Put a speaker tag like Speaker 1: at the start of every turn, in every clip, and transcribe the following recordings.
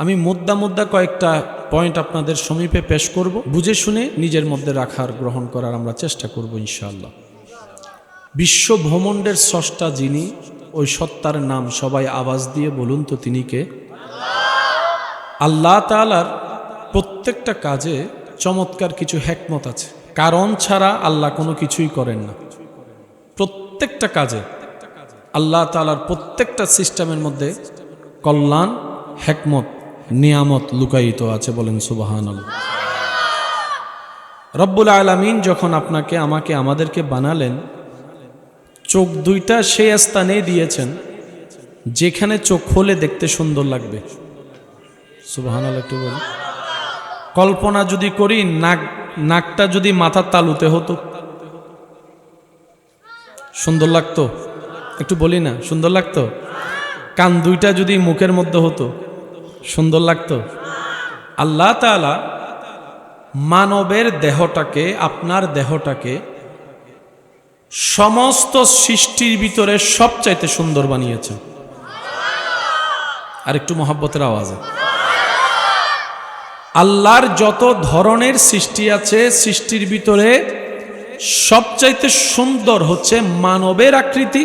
Speaker 1: আমি মুদ্দা কয়েকটা পয়েন্ট আপনাদের সমীপে পেশ করব, বুঝে শুনে নিজের মধ্যে রাখার গ্রহণ করার আমরা চেষ্টা করব ইনশাআল্লাহ। বিশ্ব ব্রহ্মাণ্ডের স্রষ্টা যিনি, ওই সত্তার নাম সবাই আওয়াজ দিয়ে বলুন তো, তিনি কে? আল্লাহ তাআলার প্রত্যেকটা কাজে চমৎকার কিছু হিকমত আছে। কারণ ছাড়া আল্লাহ কোনো কিছুই করেন না। প্রত্যেকটা কাজে আল্লাহ তাআলার প্রত্যেকটা সিস্টেমের মধ্যে কল্যাণ, হিকমত, নিয়ামত লুকায়িত আছে। বলেন সুবহানাল্লাহ। রব্বুল আলামিন যখন আপনাকে, আমাকে, আমাদেরকে বানালেন, চোখ দুইটা সেই স্থানে দিয়েছেন যেখানে চোখ খুলে দেখতে সুন্দর লাগবে। সুবহানাল্লাহ একটু বলি। কল্পনা যদি করি, নাকটা যদি মাথার তালুতে হতো সুন্দর লাগতো? একটু বলি না, সুন্দর লাগতো? কান দুইটা যদি মুখের মধ্যে হতো সুন্দর লাগতো? আল্লাহ তাআলা মানবের দেহটাকে, আপনার দেহটাকে সমস্ত সৃষ্টির ভিতরে সবচাইতে সুন্দর বানিয়েছেন। আর একটু মহব্বতের আওয়াজে। আল্লাহর যত ধরনের সৃষ্টি আছে, সৃষ্টির ভিতরে সবচাইতে সুন্দর হচ্ছে মানবের আকৃতি।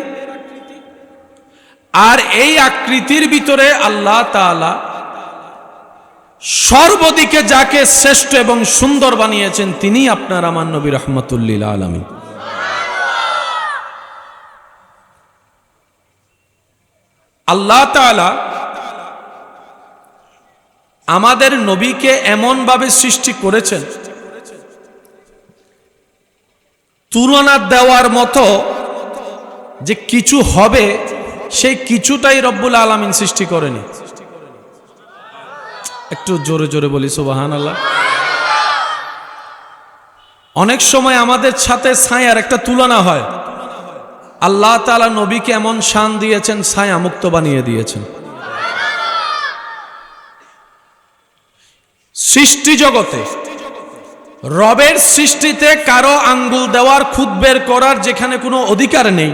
Speaker 1: আর এই আকৃতির ভিতরে আল্লাহ তাআলা সর্বদিকে যাকে শ্রেষ্ঠ এবং সুন্দর বানিয়েছেন, তিনি আপনার আমার নবী রাহমাতুল লিল আলামিন। আল্লাহ তাআলা আমাদের নবীকে এমনভাবে সৃষ্টি করেছেন, তুলনা দেওয়ার মতো যে কিছু হবে সেই কিছুটাই রব্বুল আলামিন সৃষ্টি করেনি। একটু জোরে জোরে বলি সুবহানাল্লাহ। অনেক সময় আমাদের সাথে ছায়ার একটা তুলনা হয়। আল্লাহ তাআলা নবীকে এমন শান দিয়েছেন, ছায়া মুক্ত বানিয়ে দিয়েছেন। সৃষ্টি জগতে, রবের সৃষ্টিতে কারো আঙ্গুল দেওয়ার, খুদ বের করার যেখানে কোনো অধিকার নেই,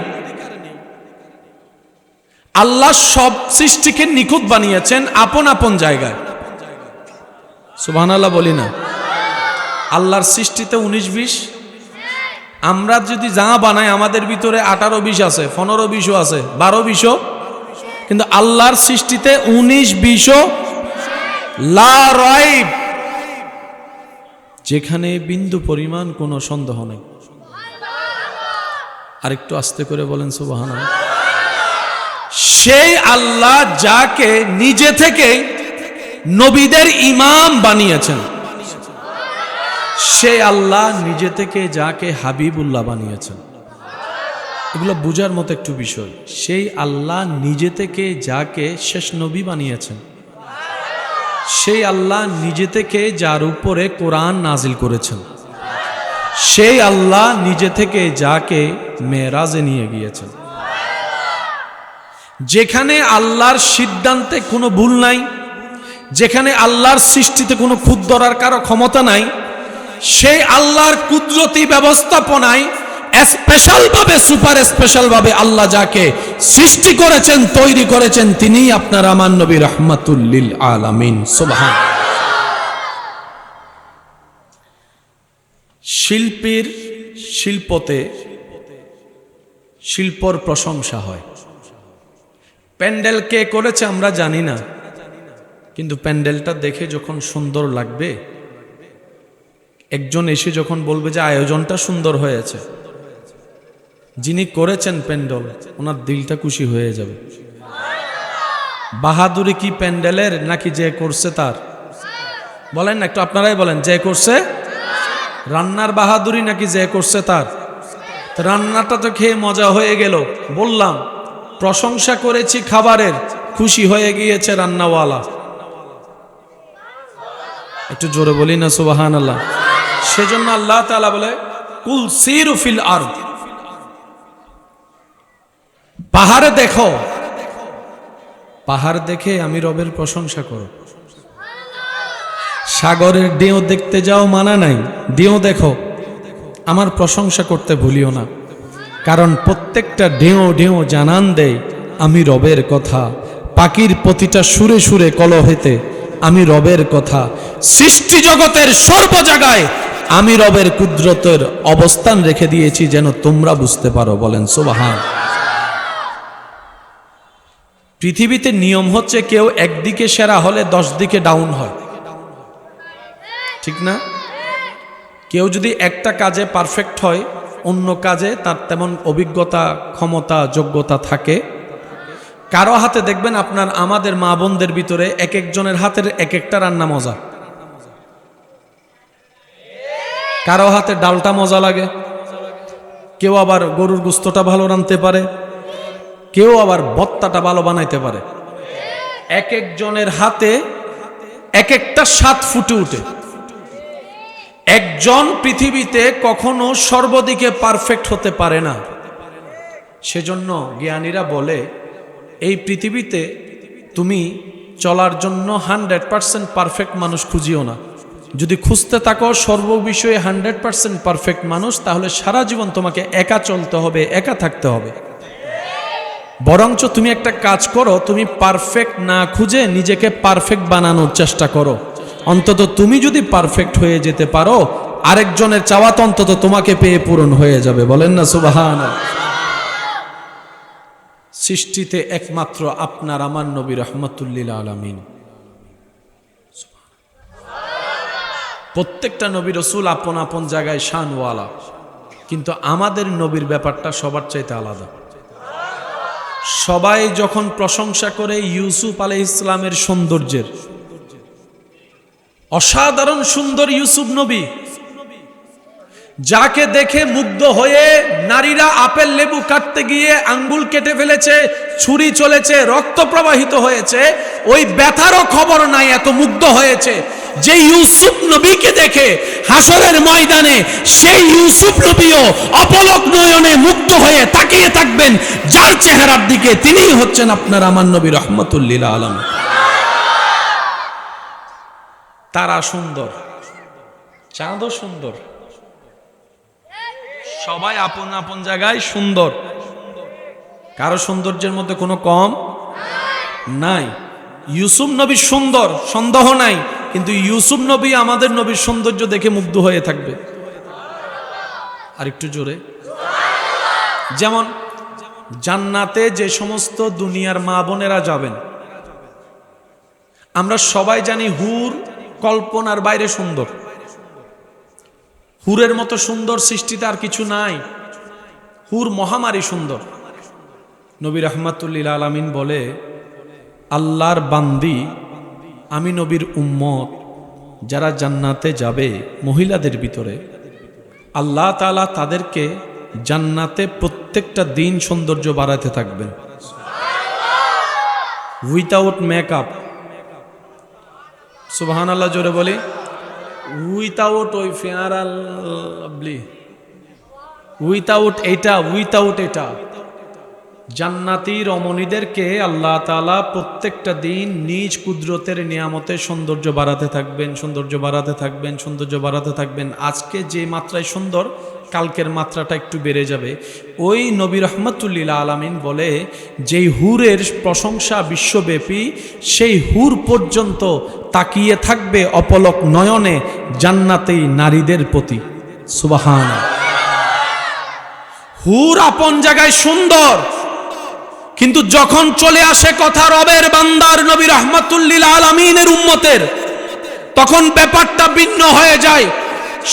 Speaker 1: আল্লাহ সব সৃষ্টিকে নিখুঁত বানিয়েছেন আপন আপন জায়গায়। সুবহানাল্লাহ বলি না? আল্লাহর সৃষ্টিতে 19-20, আমরা যদি যা বানাই আমাদের ভিতরে 18-20 আছে, 15-20 আছে, 12-20, কিন্তু আল্লাহর সৃষ্টিতে 19-20 লা রাইব, যেখানে বিন্দু পরিমাণ কোনো সন্দেহ নেই। আর একটু আস্তে করে বলেন সুবহানাল্লাহ। সেই আল্লাহ যাকে নিজে থেকে নবীদের ইমাম বানিয়েছেন, সেই আল্লাহ নিজে থেকে যাকে হাবিবুল্লাহ বানিয়েছেন। এগুলো বুঝার মতো একটু বিষয়। সেই আল্লাহ নিজে থেকে যাকে শেষ নবী বানিয়েছেন, সেই আল্লাহ নিজে থেকে যার উপরে কোরআন নাজিল করেছেন, সেই আল্লাহ নিজে থেকে যাকে মেরাজে নিয়ে গিয়েছেন। যেখানে আল্লাহর সিদ্ধান্তে কোনো ভুল নাই, যেখানে আল্লাহর সৃষ্টিতে কোনো খুঁত ধরার কারো ক্ষমতা নাই, সেই আল্লাহর কুদরতি ব্যবস্থাপনায় স্পেশাল ভাবে, সুপার স্পেশাল ভাবে আল্লাহ যাকে সৃষ্টি করেছেন, তৈরি করেছেন, তিনি আপনার আমার নবী রাহমাতুল লিল আলামিন। সুবহানাল্লাহ। শিল্পীর শিল্পতে শিল্পর প্রশংসা হয়। প্যান্ডেল কে করেছে আমরা জানি না, কিন্তু প্যান্ডেলটা দেখে যখন সুন্দর লাগবে, একজন এসে যখন বলবে যে আয়োজনটা সুন্দর হয়েছে, যিনি করেছেন প্যান্ডেল, ওনার দিলটা খুশি হয়ে যাবে। বাহাদুরি কি প্যান্ডেলের নাকি যে করছে তার? বলেন না একটু, আপনারাই বলেন, যে করছে? রান্নার বাহাদুরি নাকি যে করছে তার? রান্নাটা তো খেয়ে মজা হয়ে গেল, বললাম প্রশংসা করেছি খাবারের, খুশি হয়ে গিয়েছে রান্নাওয়ালা। একটু জোরে বলি না সুবহানাল্লাহ। সেজন্য আল্লাহ তাআলা বলে, কুল সিরু ফিল আরদ, পাহাড়ে দেখো, পাহাড় দেখে আমি রবের প্রশংসা করো। সাগরের ঢেউ দেখতে যাও, মানা নাই, ঢেউ দেখো, আমার প্রশংসা করতে ভুলিও না। কারণ প্রত্যেকটা ঢেউ ঢেউ জানান দেয় আমি রবের কথা। পাখির প্রতিটা সুরে সুরে কলহেতে আমি রবের কথা। সৃষ্টি জগতের সর্ব জায়গায় আমি রবের কুদরতের অবস্থান রেখে দিয়েছি যেন তোমরা বুঝতে পারো। বলেন সুবহান। পৃথিবীতে নিয়ম হচ্ছে কেউ একদিকে সেরা হলে 10 দিকে ডাউন হয়, ঠিক না? কেউ যদি একটা কাজে পারফেক্ট হয়, অন্য কাজে তার তেমন অভিজ্ঞতা, ক্ষমতা, যোগ্যতা থাকে। কারো হাতে দেখবেন আপনার আমাদের মা বোনদের ভিতরে এক একজনের হাতের এক একটা রান্না মজা। কারো হাতে ডালটা মজা লাগে, কেউ আবার গরুর গোশতটা ভালো রাঁধতে পারে, কেউ আবার ভর্তাটা ভালো বানাইতে পারে। এক একজনের হাতে এক একটা স্বাদ ফুটে উঠে। একজন পৃথিবীতে কখনো সর্বদিকে পারফেক্ট হতে পারে না। সেজন্য জ্ঞানীরা বলে এই পৃথিবীতে তুমি চলার জন্য 100% পারফেক্ট মানুষ খুঁজিও না। যদি খুঁজতে থাকো সর্ববিষয়ে 100% পারফেক্ট মানুষ, তাহলে সারা জীবন তোমাকে একা চলতে হবে, একা থাকতে হবে। বরঞ্চ তুমি একটা কাজ করো, তুমি পারফেক্ট না খুঁজে নিজেকে পারফেক্ট বানানোর চেষ্টা করো। অন্তত তুমি যদি পারফেক্ট হয়ে যেতে পারো, আরেকজনের চাওয়া তো অন্তত তোমাকে পেয়ে পূরণ হয়ে যাবে। বলেন না সুবহানাল্লাহ। সৃষ্টিতে একমাত্র আপনার আমার নবী রাহমাতুল লিল আলামিন। প্রত্যেকটা নবী রাসূল আপন আপন জায়গায় শানওয়ালা, কিন্তু আমাদের নবীর ব্যাপারটা সবার চাইতে আলাদা। সবাই যখন প্রশংসা করে ইউসুফ আলাইহিস সালামের সৌন্দর্যের, অসাধারণ সুন্দর ইউসুফ নবী, যাকে দেখে মুগ্ধ হয়ে নারীরা আপেল লেবু কাটতে গিয়ে আঙ্গুল কেটে ফেলেছে, ছুরি চলেছে, রক্ত প্রবাহিত হয়েছে, ওই ব্যথারও খবর নাই, এত মুগ্ধ হয়েছে। যে ইউসুফ নবীকে দেখে হাসরের ময়দানে সেই ইউসুফ নবীও অপলক নয়নে মুগ্ধ হয়ে তাকিয়ে থাকবেন যার চেহারার দিকে, তিনিই হচ্ছেন আপনার আমার নবী রাহমাতুল লিল আলামিন। তারা সুন্দর, চাঁদও সুন্দর, সবাই আপন আপন জায়গায় সুন্দর, কারো সৌন্দর্যের মধ্যে কোনো কম নাই। ইউসুফ নবী সুন্দর, সন্দেহ নাই, কিন্তু ইউসুফ নবী আমাদের নবীর সৌন্দর্য দেখে মুগ্ধ হয়ে থাকবে। আর একটু জোরে। যেমন জান্নাতে যে সমস্ত দুনিয়ার মা বোনেরা যাবেন, আমরা সবাই জানি হুর কল্পনার বাইরে সুন্দর। হুরের মতো সুন্দর সৃষ্টিতে আর কিছু নাই। হুর মহামারী সুন্দর। নবী রাহমাতুল লিল আলামিন বলে, আল্লাহর বান্দি, আমি নবীর উম্মত যারা জান্নাতে যাবে মহিলাদের ভিতরে, আল্লাহ তাআলা তাদেরকে জান্নাতে প্রত্যেকটা দিন সৌন্দর্য বাড়াতে থাকবেন, উইথাউট মেকআপ। সুবহানাল্লাহ জোরে বলি। উইথাউট ওই ফেয়ার আর লাভলি, উইথাউট এটা জান্নাতি রমণীদেরকে আল্লাহ তাআলা প্রত্যেকটা দিন নিজ কুদরতের নিয়ামতে সৌন্দর্য বাড়াতে থাকবেন, সৌন্দর্য বাড়াতে থাকবেন, সৌন্দর্য বাড়াতে থাকবেন। আজকে যে মাত্রায় সুন্দর, কালকের মাত্রাটা একটু বেড়ে যাবে। ওই নবী রাহমাতুল লিল আলামিন বলে, যেই হুরের প্রশংসা বিশ্বব্যাপী, সেই হুর পর্যন্ত তাকিয়ে থাকবে অপলক নয়নে জান্নাতেই নারীদের প্রতি। সুবহানাল্লাহ। হুর আপন জায়গায় সুন্দর, কিন্তু যখন চলে আসে কথা রবের বান্দার নবী রাহমাতুল লিল আলামিনের উম্মতের, তখন ব্যাপারটা ভিন্ন হয়ে যায়,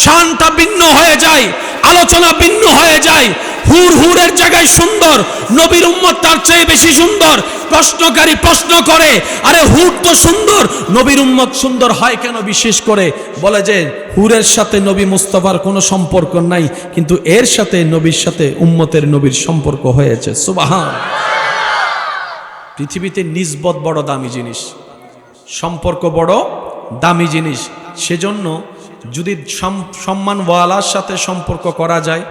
Speaker 1: শানটা ভিন্ন হয়ে যায়, আলোচনা ভিন্ন হয়ে যায়। হুরের জায়গায় সুন্দর, নবীর উম্মত তার চেয়ে বেশি সুন্দর। প্রশ্নকারী প্রশ্ন করে, আরে হুর তো সুন্দর, নবীর উম্মত সুন্দর হয় কেন? বিশেষ করে বলে যে হুরের সাথে নবী মুস্তাফার কোনো সম্পর্ক নাই, কিন্তু এর সাথে নবীর সাথে উম্মতের নবীর সম্পর্ক হয়েছে। সুবহানাল্লাহ। পৃথিবীতে নিসবত বড় দামি জিনিস, সম্পর্ক বড় দামি জিনিস। সেজন্য যদি সম্মানওয়ালার সাথে সম্পর্ক করা যায়,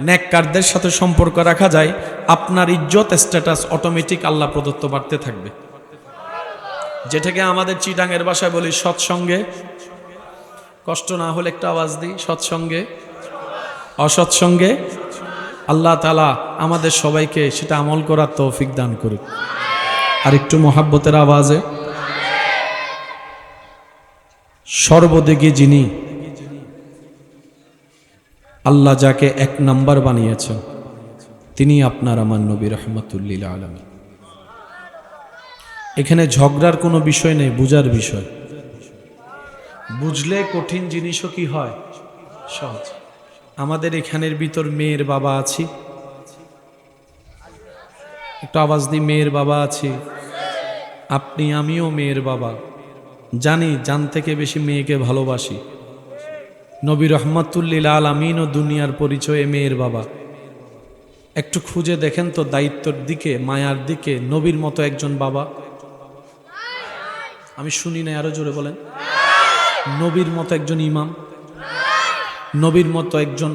Speaker 1: নেককারদের সাথে সম্পর্ক রাখা যায়, আপনার ইজ্জত স্ট্যাটাস অটোমেটিক আল্লাহ প্রদত্ত বাড়তে থাকবে। যেটাকে আমাদের চিটাঙের ভাষায় বলি সৎসঙ্গে, কষ্ট না হলে একটা আওয়াজ দিই, সৎসঙ্গে অসৎসঙ্গে। আল্লাহ তাআলা আমাদের সবাইকে সেটা আমল করার তৌফিক দান করুক। আর একটু মহাব্বতের আওয়াজে। সর্বদিকে যিনি, আল্লাহ যাকে এক নাম্বার বানিয়েছেন, তিনি আপনার আমার নবী রাহমাতুল লিল আলামিন। এখানে ঝগড়ার কোনো বিষয় নেই, বুঝার বিষয়। বুঝলে কঠিন জিনিসও কি হয় সহজ। আমাদের এখানের ভিতর মেয়ের বাবা আছি, একটু আওয়াজ দিই, মেয়ের বাবা আছি। আপনি আমিও মেয়ের বাবা, জানি জান থেকে বেশি মেয়েকে ভালোবাসি। নবী রাহমাতুল লিল আলামিন ও দুনিয়ার পরিচয়ে মেয়ের বাবা। একটু খুঁজে দেখেন তো দায়িত্বের দিকে, মায়ার দিকে নবীর মতো একজন বাবা আমি শুনি না, আরো জোরে বলেন। নবীর মতো একজন ইমাম, নবীর মতো একজন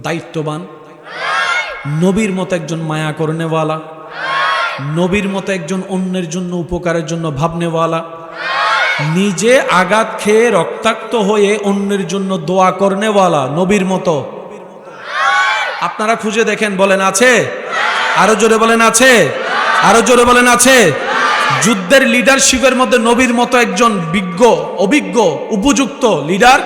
Speaker 1: দায়িত্ববান, নবীর মতো একজন মায়া করনেওয়ালা, নবীর মতো একজন অন্যের জন্য উপকারের জন্য ভাবনেওয়ালা, নিজে আঘাত খেয়ে রক্তাক্ত হয়ে অন্যের জন্য দোয়া করনেওয়ালা নবীর মতো আপনারা খুঁজে দেখেন, বলেন আছে? আরো জোরে বলেন আছে? আরো জোরে বলেন আছে? যুদ্ধের লিডারশিপের মধ্যে নবীর মতো একজন বিজ্ঞ, অভিজ্ঞ, উপযুক্ত লিডার,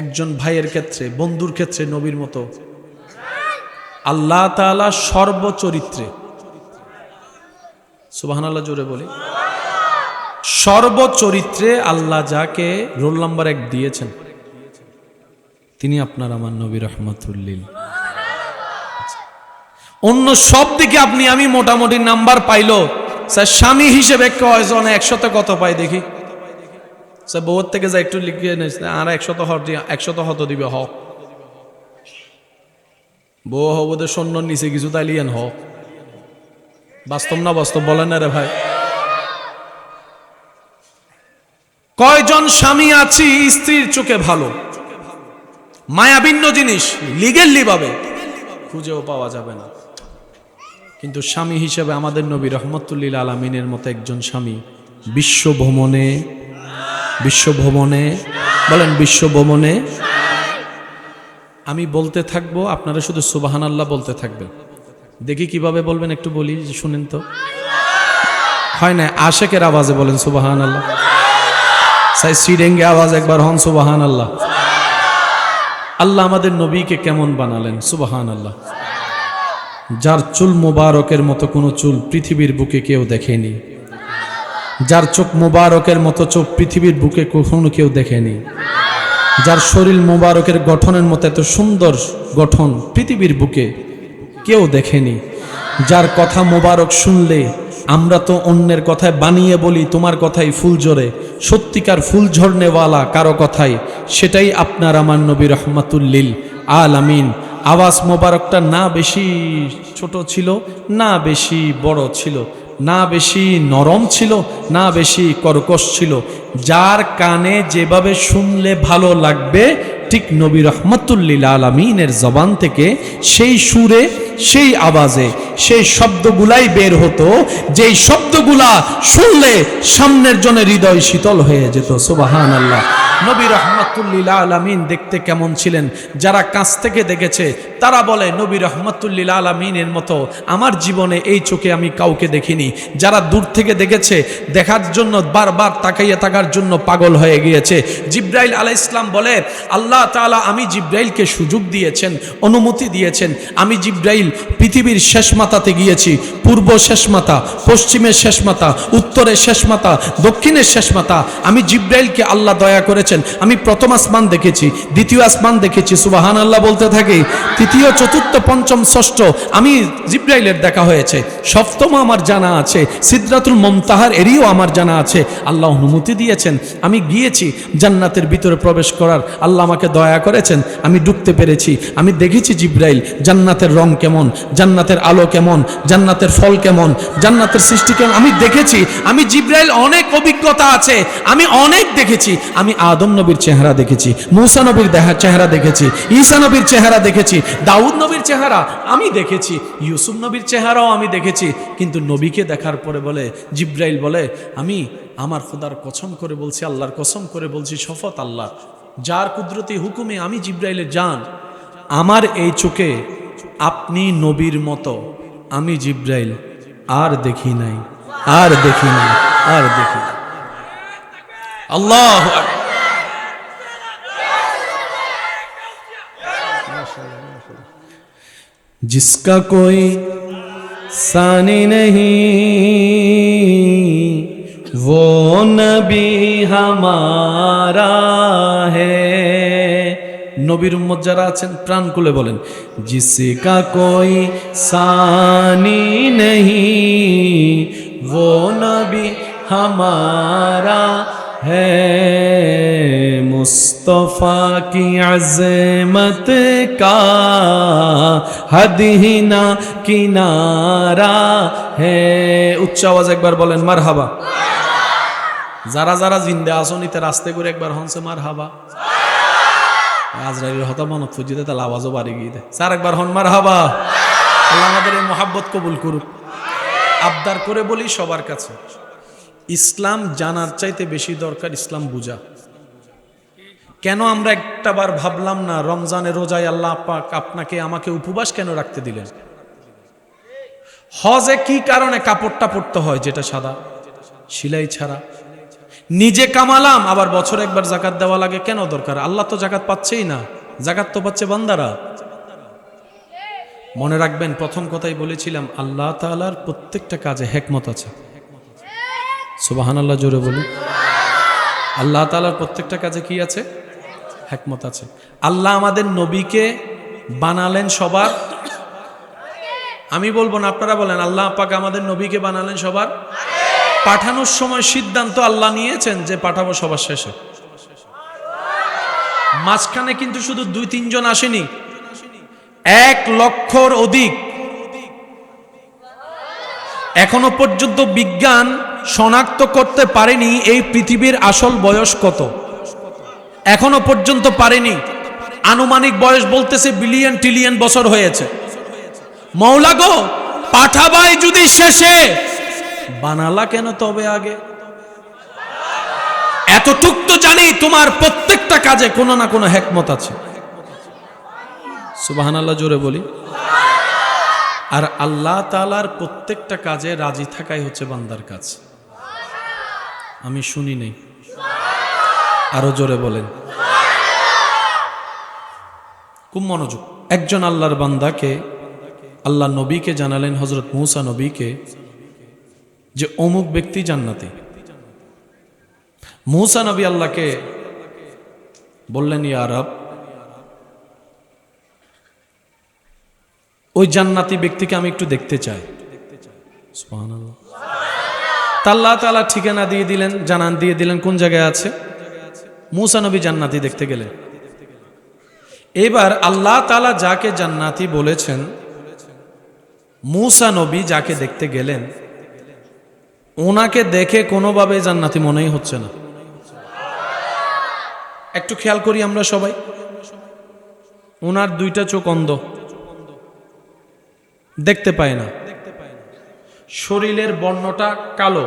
Speaker 1: একজন ভাইয়ের ক্ষেত্রে, বন্ধুর ক্ষেত্রে নবীর মতো। আল্লাহ তাআলা সর্বচরিত্রে, সুবহানাল্লাহ জোরে বলি, সর্বচরিত্রে আল্লাহ যাকে রোল নাম্বার 1 দিয়েছেন, তিনি আপনার আমার নবী রাহমাতুল লিল। অন্য সব দিকে আপনি আমি মোটামুটি নাম্বার পাইলো, স্যার স্বামী হিসেবে কয়জন 100 কত পাই দেখি, স্যার বউর থেকে যা একটু লিখিয়ে নিয়েছে আর 100 হত দিবে, হ বউ হবদের সৈন্য নিচে কিছু তাইলিয়ান হ। বাস্তব না বাস্তব বলেন না রে ভাই? কয়জন স্বামী আছি স্ত্রীর চোখে ভালো, মায়াবিন্য জিনিস লিগেলি ভাবে খুঁজেও পাওয়া যাবে না, কিন্তু স্বামী হিসেবে আমাদের নবী রাহমাতুল লিল আলামিনের মতো একজন স্বামী বিশ্বভ্রমণে, বিশ্বভ্রমণে বলেন, বিশ্বভ্রমণে। আমি বলতে থাকবো, আপনারা শুধু সুবহানাল্লাহ বলতে থাকবেন। দেখি কিভাবে বলবেন, একটু বলি, শুনেন তো। হয় না আশেকের আওয়াজে বলেন সুবহানাল্লাহ, সাই সিডেঙ্গে আওয়াজ একবার হন সুবহানাল্লাহ। আল্লাহ আমাদের নবীকে কেমন বানালেন, সুবহানাল্লাহ। যার চুল মোবারকের মতো কোনো চুল পৃথিবীর বুকে কেউ দেখেনি, যার চোখ মোবারকের মতো চোখ পৃথিবীর বুকে কখনো কেউ দেখেনি, যার শরীর মোবারকের গঠনের মতো এত সুন্দর গঠন পৃথিবীর বুকে কেউ দেখেনি, যার কথা মোবারক শুনলে আমরা তো অন্যের কথায় বানিয়ে বলি তোমার কথাই ফুল ঝরে, সত্যিকার ফুল ঝরনেওয়ালা কারো কথাই, সেটাই আপনার আমার নবী রাহমাতুল লিল আলামিন। আওয়াজ মোবারকটা না বেশি ছোট ছিল, না বেশি বড় ছিল, না বেশি নরম ছিল, না বেশি কর্কশ ছিল, যার কানে যেভাবে শুনলে ভালো লাগবে ঠিক নবী রাহমাতুল লিল আলামিনের জবান থেকে সেই সুরে, সেই আওয়াজে, সেই শব্দগুলাই বের হতো, যেই শব্দগুলা শুনলে সামনের জনের হৃদয় শীতল হয়ে যেত। সুবহানাল্লাহ। নবী রাহমাতুল লিল আলামিন দেখতে কেমন ছিলেন, যারা কাছ থেকে দেখেছে তারা বলে নবী রাহমাতুল লিল আলামিনের মতো আমার জীবনে এই চোখে আমি কাউকে দেখিনি। যারা দূর থেকে দেখেছে, দেখার জন্য বারবার তাকাইয়া থাকার জন্য পাগল হয়ে গিয়েছে। জিব্রাইল আলাইহিস সালাম বলে আল্লাহ তাআলা আমি জিব্রাইলকে সুযোগ দিয়েছেন, অনুমতি দিয়েছেন। আমি জিব্রাইল পৃথিবীর শেষ মাথাতে গিয়েছি, পূর্ব শেষ মাথা, পশ্চিমের শেষ মাথা, উত্তরের শেষ মাথা, দক্ষিণের শেষ মাথা। আমি জিব্রাইলকে আল্লাহ দয়া করেছেন, আমি প্রথম আসমান দেখেছি, দ্বিতীয় আসমান দেখেছি, সুবহানাল্লাহ বলতে থাকি, তৃতীয়, চতুর্থ, পঞ্চম, ষষ্ঠ আমি জিব্রাইলের দেখা হয়েছে, সপ্তম আমার জানা আছে, সিদরাতুল মুনতাহার এরিও আমার জানা আছে। আল্লাহ অনুমতি দিয়েছেন, আমি গিয়েছি জান্নাতের ভিতরে প্রবেশ করার, আল্লাহ আমাকে দয়া করেছেন, আমি ঢুকতে পেরেছি। আমি দেখেছি জিব্রাইল জান্নাতের রং কেমন, জান্নাতের আলো কেমন, জান্নাতের ফল কেমন, জান্নাতের সৃষ্টি কেমন আমি দেখেছি। আমি জিব্রাইল অনেক অভিজ্ঞতা আছে, আমি অনেক দেখেছি। আমি আদম নবীর চেহারা দেখেছি, মূসা নবীর চেহারা দেখেছি, ঈসা নবীর চেহারা দেখেছি, দাউদ নবীর চেহারা আমি দেখেছি, ইউসুফ নবীর চেহারাও আমি দেখেছি। কিন্তু নবীকে দেখার পরে বলে জিব্রাইল বলে আমি আমার খোদার কসম করে বলছি, আল্লাহর কসম করে বলছি, শপথ আল্লাহ যার কুদরতি হুকুমে আমি জিব্রাইলের জান, আমার এই চোখে আপনি নবীর মতো আমি জিব্রাইল আর দেখি নাই, আর দেখি নাই, আর দেখি। আল্লাহু আকবার। जिसका कोई सानी नहीं वो नबी हमारा है। নবীর উম্মত যারা আছেন প্রাণ খুলে বলেন, जिसका कोई सानी नहीं वो नबी हमारा है। मुस्तफा की अज़मत का हद ही ना किनारा है। উচ্চ আওয়াজ একবার বলেন মারহাবা। যারা যারা জিন্দা আসনিতে রাস্তে করে একবার হনছে মারহাবা। আজরাইলের হতা মনত ফুজিতে তাহলে আওয়াজও বাড়ি গিয়ে দেয়। স্যার একবার হন মারহাবা। আল্লাহ আমাদের এই মোহাব্বত কবুল করুক। আবদার করে বলি সবার কাছে, ইসলাম জানার চাইতে বেশি দরকার ইসলাম বুঝা। কেন আমরা একটাবার ভাবলাম না রমজানের রোজায় আল্লাহ পাক আপনাকে আমাকে উপবাস কেন রাখতে দিলেন? হজে কি কারণে কাপড়টা পরতে হয় যেটা সাদা সিলাই ছাড়া? নিজে কামালাম আবার বছরে একবার জাকাত দেওয়া লাগে, কেন দরকার? আল্লাহ তো জাকাত পাচ্ছেই না, জাকাত তো পাচ্ছে বান্দারা। মনে রাখবেন, প্রথম কথাই বলেছিলাম আল্লাহ তাআলার প্রত্যেকটা কাজে হিকমত আছে। সুবহানাল্লাহ, জোরে বলি। আল্লাহ তাআলার প্রত্যেকটা কাজে কি আছে? হিকমত আছে। আল্লাহ আমাদের নবীকে বানালেন সবার, আমি বলবো না আপনারা বলেন, আল্লাহ পাক আমাদের নবীকে বানালেন সবার। পাঠানোর সময় সিদ্ধান্ত আল্লাহ নিয়েছেন যে পাঠাবো সবার শেষে। মাঝখানে কিন্তু শুধু 2-3 জন আসেনি, 1 লক্ষর অধিক। এখনো পর্যন্ত বিজ্ঞান শনাক্ত করতে পারেনি এই পৃথিবীর আসল বয়স কত, এখনো পর্যন্ত পারেনি। আনুমানিক বয়স বলতেছে বিলিয়ন ট্রিলিয়ন বছর হয়েছে। মওলা গো, পাঠাবাই যদি শেষে, বানালা কেন তবে আগে? এতটুক তো জানি তোমার প্রত্যেকটা কাজে কোনো না কোনো হিকমত আছে। সুবহানাল্লাহ, জোরে বলি। আর আল্লাহ তাআলার প্রত্যেকটা কাজে রাজি থাকাই হচ্ছে বান্দার কাজ। আমি শুনি নাই, আরো জোরে বলেন। খুব মনোযোগ। একজন আল্লাহর বান্দাকে, আল্লাহ নবীকে জানালেন, হযরত মূসা নবীকে, যে অমুক ব্যক্তি জান্নাতি। মূসা নবী আল্লাহকে বললেন, ইয়া রব, ওই জান্নাতি ব্যক্তিকে আমি একটু দেখতে চাই। সুবহানাল্লাহ। আল্লাহ তাআলা ঠিকানা দিয়ে দিলেন, জানান দিয়ে দিলেন কোন জায়গায় আছে। মূসা নবী জান্নাতি দেখতে গেলেন। এবার আল্লাহ তাআলা যাকে জান্নাতি বলেছেন, মূসা নবী যাকে দেখতে গেলেন, ওনাকে দেখে কোনোভাবে জান্নাতি মনেই হচ্ছে না। একটু খেয়াল করি আমরা সবাই, ওনার 2টা চোখ অন্ধ, দেখতে পায় না। শরীরের বর্ণটা কালো,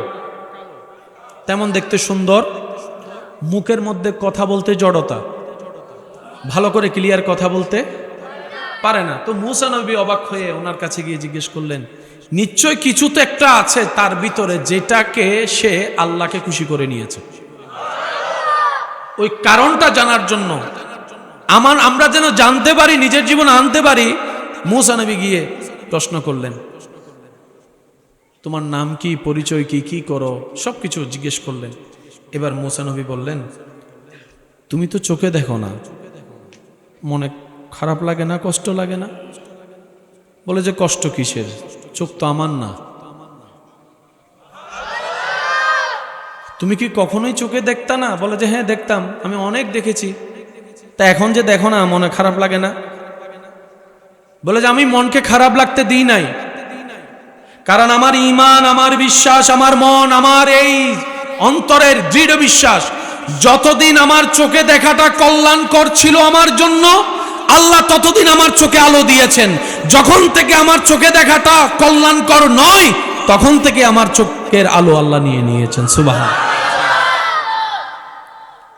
Speaker 1: তেমন দেখতে সুন্দর। মুখের মধ্যে কথা বলতে জড়তা, ভালো করে ক্লিয়ার কথা বলতে পারে না। তো মূসা নবী অবাক হয়ে ওনার কাছে গিয়ে জিজ্ঞেস করলেন, নিশ্চয় কিছু তো একটা আছে তার ভিতরে যেটাকে সে আল্লাহকে খুশি করে নিয়েছে। ওই কারণটা জানার জন্য আমরা যেন জানতে পারি, নিজের জীবনে আনতে পারি। মূসা নবী গিয়ে প্রশ্ন করলেন, তোমার নাম কি, পরিচয় কি, কি করো, সবকিছু জিজ্ঞেস করলেন। এবার মূসা নবী বললেন, তুমি তো চোখে দেখো না, মনে খারাপ লাগে না, কষ্ট লাগে না? বলে যে কষ্ট কিসের, চোখ তো আমার না। তুমি কি কখনোই চোখে দেখতা না? বলে যে হ্যাঁ দেখতাম, আমি অনেক দেখেছি। তা এখন যে দেখো না, মনে খারাপ লাগে না? বলে যে আমি মনকে খারাপ লাগতে দিই নাই, কারণ আমার ঈমান, আমার বিশ্বাস, আমার মন, আমার এই অন্তরের দৃঢ় বিশ্বাস, যতদিন আমার চোখে দেখাটা কল্যাণকর ছিল আমার জন্য, আল্লাহ ততদিন আমার চোখে আলো দিয়েছেন। যখন থেকে আমার চোখে দেখাটা কল্যাণকর নয়, তখন থেকে আমার চোখের আলো আল্লাহ নিয়ে নিয়েছেন। সুবহান।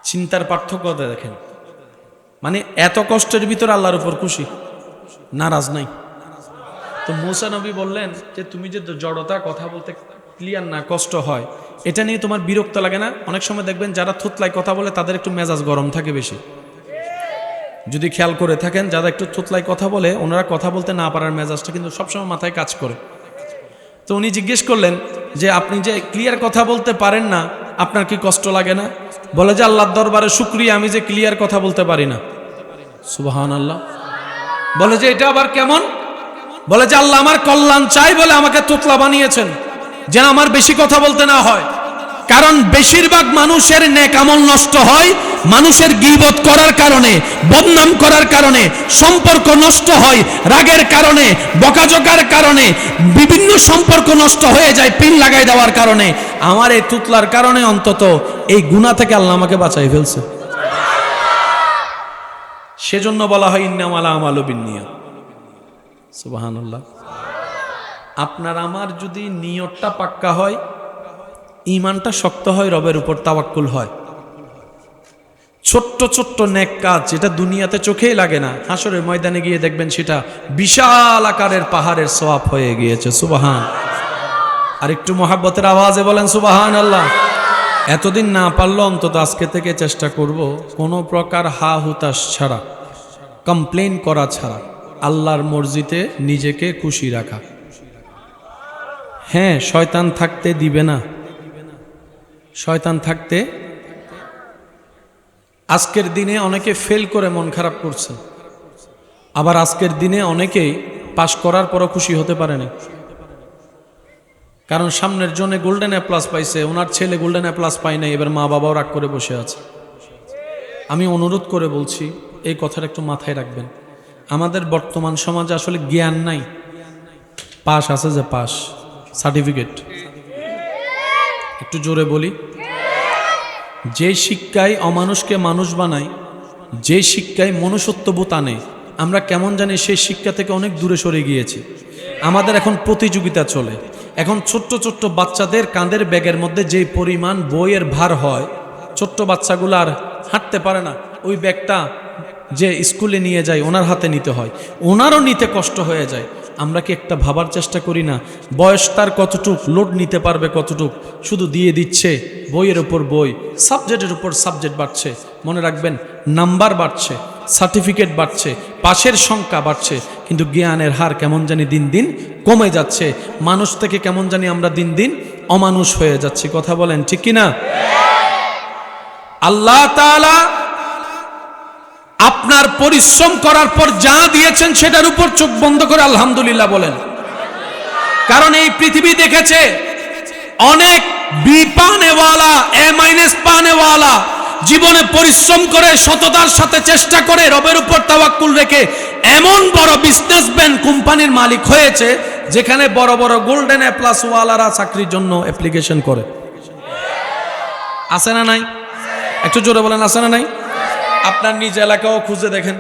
Speaker 1: চিন্তার পার্থক্য দেখেন। মানে এত কষ্টের ভিতর আল্লাহর উপর খুশি, নারাজ নাই। তো মূসা নবী বললেন যে তুমি যে জড়তা, কথা বলতে ক্লিয়ার না, কষ্ট হয়, এটা নিয়ে তোমার বিরক্ত লাগে না? অনেক সময় দেখবেন যারা থুতলায় কথা বলে তাদের একটু মেজাজ গরম থাকে বেশি। যদি খেয়াল করে থাকেন, যারা একটু থুতলায় কথা বলে ওনারা কথা বলতে না পারার মেজাজটা কিন্তু সবসময় মাথায় কাজ করে। তো উনি জিজ্ঞেস করলেন যে আপনি যে ক্লিয়ার কথা বলতে পারেন না, আপনার কি কষ্ট লাগে না? বলে যে আল্লাহর দরবারে শুকরিয়া, আমি যে ক্লিয়ার কথা বলতে পারি না। সুবহানাল্লাহ। বলে যে এটা আবার কেমন? বলে যে আল্লাহ আমার কল্যাণ চাই বলে আমাকে তোতলা বানিয়েছেন, যেন আমার বেশি কথা বলতে না হয়। কারণ বেশিরভাগ মানুষের নেক আমল নষ্ট হয় মানুষের গীবত করার কারণে, বদনাম করার কারণে, সম্পর্ক নষ্ট হয় রাগের কারণে, বকাঝকার কারণে, বিভিন্ন সম্পর্ক নষ্ট হয়ে যায় পিন লাগাই দেওয়ার কারণে। আমার এই তুতলার কারণে অন্তত এই গুনাহ থেকে আল্লাহ আমাকে বাঁচাই ফেলছে। সেজন্য বলা হয় ইন্নামাল আমালু বিন্নিয়াত। সুবহানাল্লাহ। আপনার আমার যদি নিয়তটা পাক্কা হয়, ঈমানটা শক্ত হয়, রবের উপর তাওয়াক্কুল হয়, ছোট্ট ছোট্ট নেক কাজ যেটা দুনিয়াতে চোখেই লাগে না, হাসরের ময়দানে গিয়ে দেখবেন সেটা বিশাল আকারের পাহাড়ের সওয়াব হয়ে গিয়েছে। সুবহান। আর একটু মহাব্বতের আওয়াজে বলেন সুবহানাল্লাহ। এতদিন না পারলো অন্তত আজকে থেকে চেষ্টা করব কোনো প্রকার হা হুতাশ ছাড়া, কমপ্লেন করা ছাড়া আল্লাহর মর্জিতে নিজেকে খুশি রাখা। হ্যাঁ, শয়তান থাকতে দিবে না, শয়তান থাকতে। আজকের দিনে অনেকে ফেল করে মন খারাপ করছে, আবার আজকের দিনে অনেকেই পাশ করার পরও খুশি হতে পারে না। কারণ সামনের জনে গোল্ডেন এ প্লাস পাইছে, ওনার ছেলে গোল্ডেন এ প্লাস পায় নাই, এবার মা বাবাও রাগ করে বসে আছে। আমি অনুরোধ করে বলছি এই কথাটা একটু মাথায় রাখবেন। আমাদের বর্তমান সমাজে আসলে জ্ঞান নাই, পাস আছে, যে পাস সার্টিফিকেট। একটু জোরে বলি, যে শিক্ষায় অমানুষকে মানুষ বানায়, যে শিক্ষায় মনুষ্যত্ববোধ আনে, আমরা কেমন জানি সেই শিক্ষা থেকে অনেক দূরে সরে গিয়েছি। আমাদের এখন প্রতিযোগিতা চলে। এখন ছোট্ট ছোট্ট বাচ্চাদের কাঁধের ব্যাগের মধ্যে যে পরিমাণ বইয়ের ভার হয়, ছোট্ট বাচ্চাগুলো আর হাঁটতে পারে না, ওই ব্যাগটা যে স্কুলে নিয়ে যায় ওনার হাতে নিতে হয়, ওনারও নিতে কষ্ট হয়ে যায়। আমরা কি একটা ভাবার চেষ্টা করি না বয়স তার কতটুক, লোড নিতে পারবে কতটুক? শুধু দিয়ে দিচ্ছে বইয়ের উপর বই, সাবজেক্টের উপর সাবজেক্ট বাড়ছে। মনে রাখবেন, নাম্বার বাড়ছে, সার্টিফিকেট বাড়ছে, পাশের সংখ্যা বাড়ছে, কিন্তু জ্ঞানের হার কেমন জানি দিন দিন কমে যাচ্ছে। মানুষ থেকে কেমন জানি আমরা দিন দিন অমানুষ হয়ে যাচ্ছি। কথা বলেন ঠিক কিনা? আল্লাহ তাআলা আপনার পরিশ্রম করার পর যা দিয়েছেন সেটার উপর চোখ বন্ধ করে আলহামদুলিল্লাহ বলেন। কারণ এই পৃথিবী দেখেছে অনেক বি পানেওয়ালা, এ মাইনাস পানেওয়ালা জীবনে পরিশ্রম করে সততার সাথে চেষ্টা করে রবের উপর তাওয়াক্কুল রেখে এমন বড় বিজনেসম্যান, কোম্পানির মালিক হয়েছে যেখানে বড় বড় গোল্ডেন এ প্লাস ওয়ালারা চাকরির জন্য অ্যাপ্লিকেশন করে। আছে না নাই? একটু জোরে বলেন, আছে না নাই? আপনার নিজ এলাকাও খুঁজে দেখেন,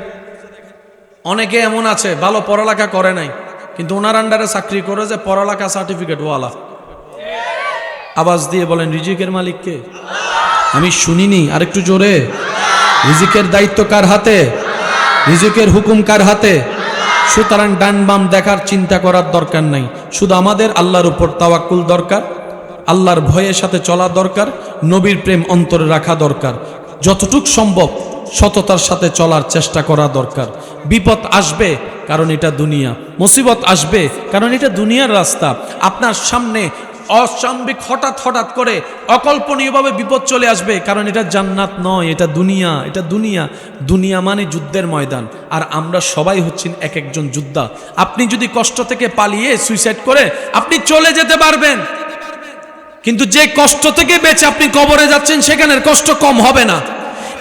Speaker 1: অনেকে এমন আছে ভালো পড়ালেখা করে নাই, কিন্তু ওনার আন্ডারে চাকরি করে যে পড়ালেখা সার্টিফিকেট ওয়ালা। আওয়াজ দিয়ে বলেন রিজিকের মালিক কে? আমি শুনিনি, আর একটু জোরে। রিজিকের দায়িত্ব কার হাতে? রিজিকের হুকুম কার হাতে? সুতরাং ডান বাম দেখার চিন্তা করার দরকার নাই, শুধু আমাদের আল্লাহর উপর তাওয়াক্কুল দরকার, আল্লাহর ভয়ের সাথে চলা দরকার, নবীর প্রেম অন্তরে রাখা দরকার, যতটুক সম্ভব সততার সাথে চলার চেষ্টা করা দরকার। বিপদ আসবে কারণ এটা দুনিয়া, মুসিবত আসবে কারণ এটা দুনিয়ার রাস্তা। আপনার সামনে অসাম্বিক হঠাৎ হঠাৎ করে অকল্পনীয়ভাবে বিপদ চলে আসবে, কারণ এটা জান্নাত নয়, এটা দুনিয়া। এটা দুনিয়া, দুনিয়া মানে যুদ্ধের ময়দান, আর আমরা সবাই হচ্ছেন এক একজন যোদ্ধা। আপনি যদি কষ্ট থেকে পালিয়ে সুইসাইড করে আপনি চলে যেতে পারবেন, কিন্তু যে কষ্ট থেকে বেঁচে আপনি কবরে যাচ্ছেন সেখানের কষ্ট কম হবে না।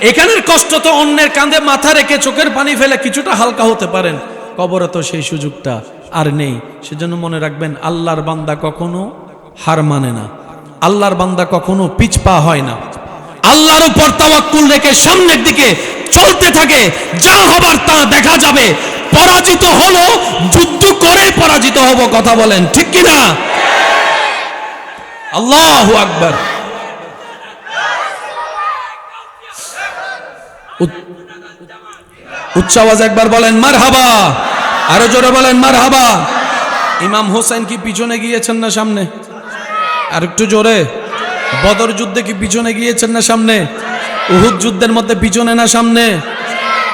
Speaker 1: এখানের কষ্ট তো অন্যের কাঁধে মাথা রেখে চোখের পানি ফেলে কিছুটা হালকা হতে পারেন, কবরে তো সেই সুযোগটা আর নেই। সেজন্য মনে রাখবেন, আল্লাহর বান্দা কখনো হার মানে না, আল্লাহর বান্দা কখনো পিছপা হয় না। আল্লাহর উপর তাওয়াক্কুল রেখে সামনের দিকে চলতে থাকে, যা হবার তা দেখা যাবে। পরাজিত হলো, যুদ্ধ করে পরাজিত হব। কথা বলেন ঠিক কিনা? আল্লাহু আকবার। উচ্চ আওয়াজ একবার বলেন মারহাবা, আরো জোরে বলেন মারহাবা। ইমাম হোসেন কি পিছনে গিয়েছেন না সামনে? আর একটু জোরে। বদর যুদ্ধে কি পিছনে গিয়েছেন না সামনে? উহুদ যুদ্ধের মধ্যে পিছনে না সামনে?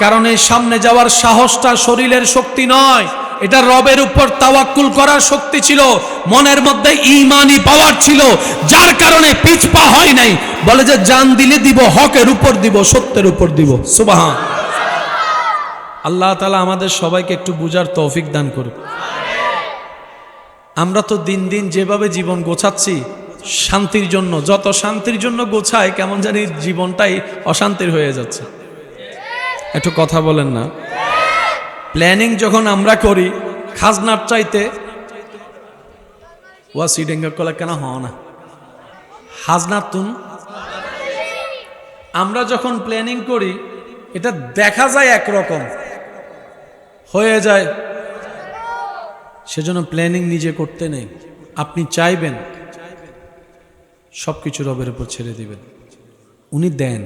Speaker 1: কারণ এই সামনে যাওয়ার সাহসটা শরীরের শক্তি নয়, এটা রবের উপর তাওয়াক্কুল করার শক্তি ছিল, মনের মধ্যে ঈমানি পাওয়ার ছিল, যার কারণে পিছপা হয় নাই। বলে যে জান দিলে দিব, হকের উপর দিব, সত্যের উপর দিব। সুবহান। আল্লাহ তাআলা আমাদের সবাইকে একটু বুঝার তৌফিক দান করুক। আমরা তো দিন দিন যেভাবে জীবন গোছাচ্ছি শান্তির জন্য, যত শান্তির জন্য গোছায় কেমন জানি জীবনটাই অশান্তির হয়ে যাচ্ছে। একটু কথা বলেন না? প্ল্যানিং যখন আমরা করি খাজনার চাইতে ওয়া সিডেঙ্গা কলা কেন হয় না খাজনার তুন, আমরা যখন প্ল্যানিং করি এটা দেখা যায় একরকম হয়ে যায়। সেজন্য প্ল্যানিং নিজে করতে নেই। আপনি চাইবেন সবকিছু রবের উপর ছেড়ে দিবেন, উনি দেন।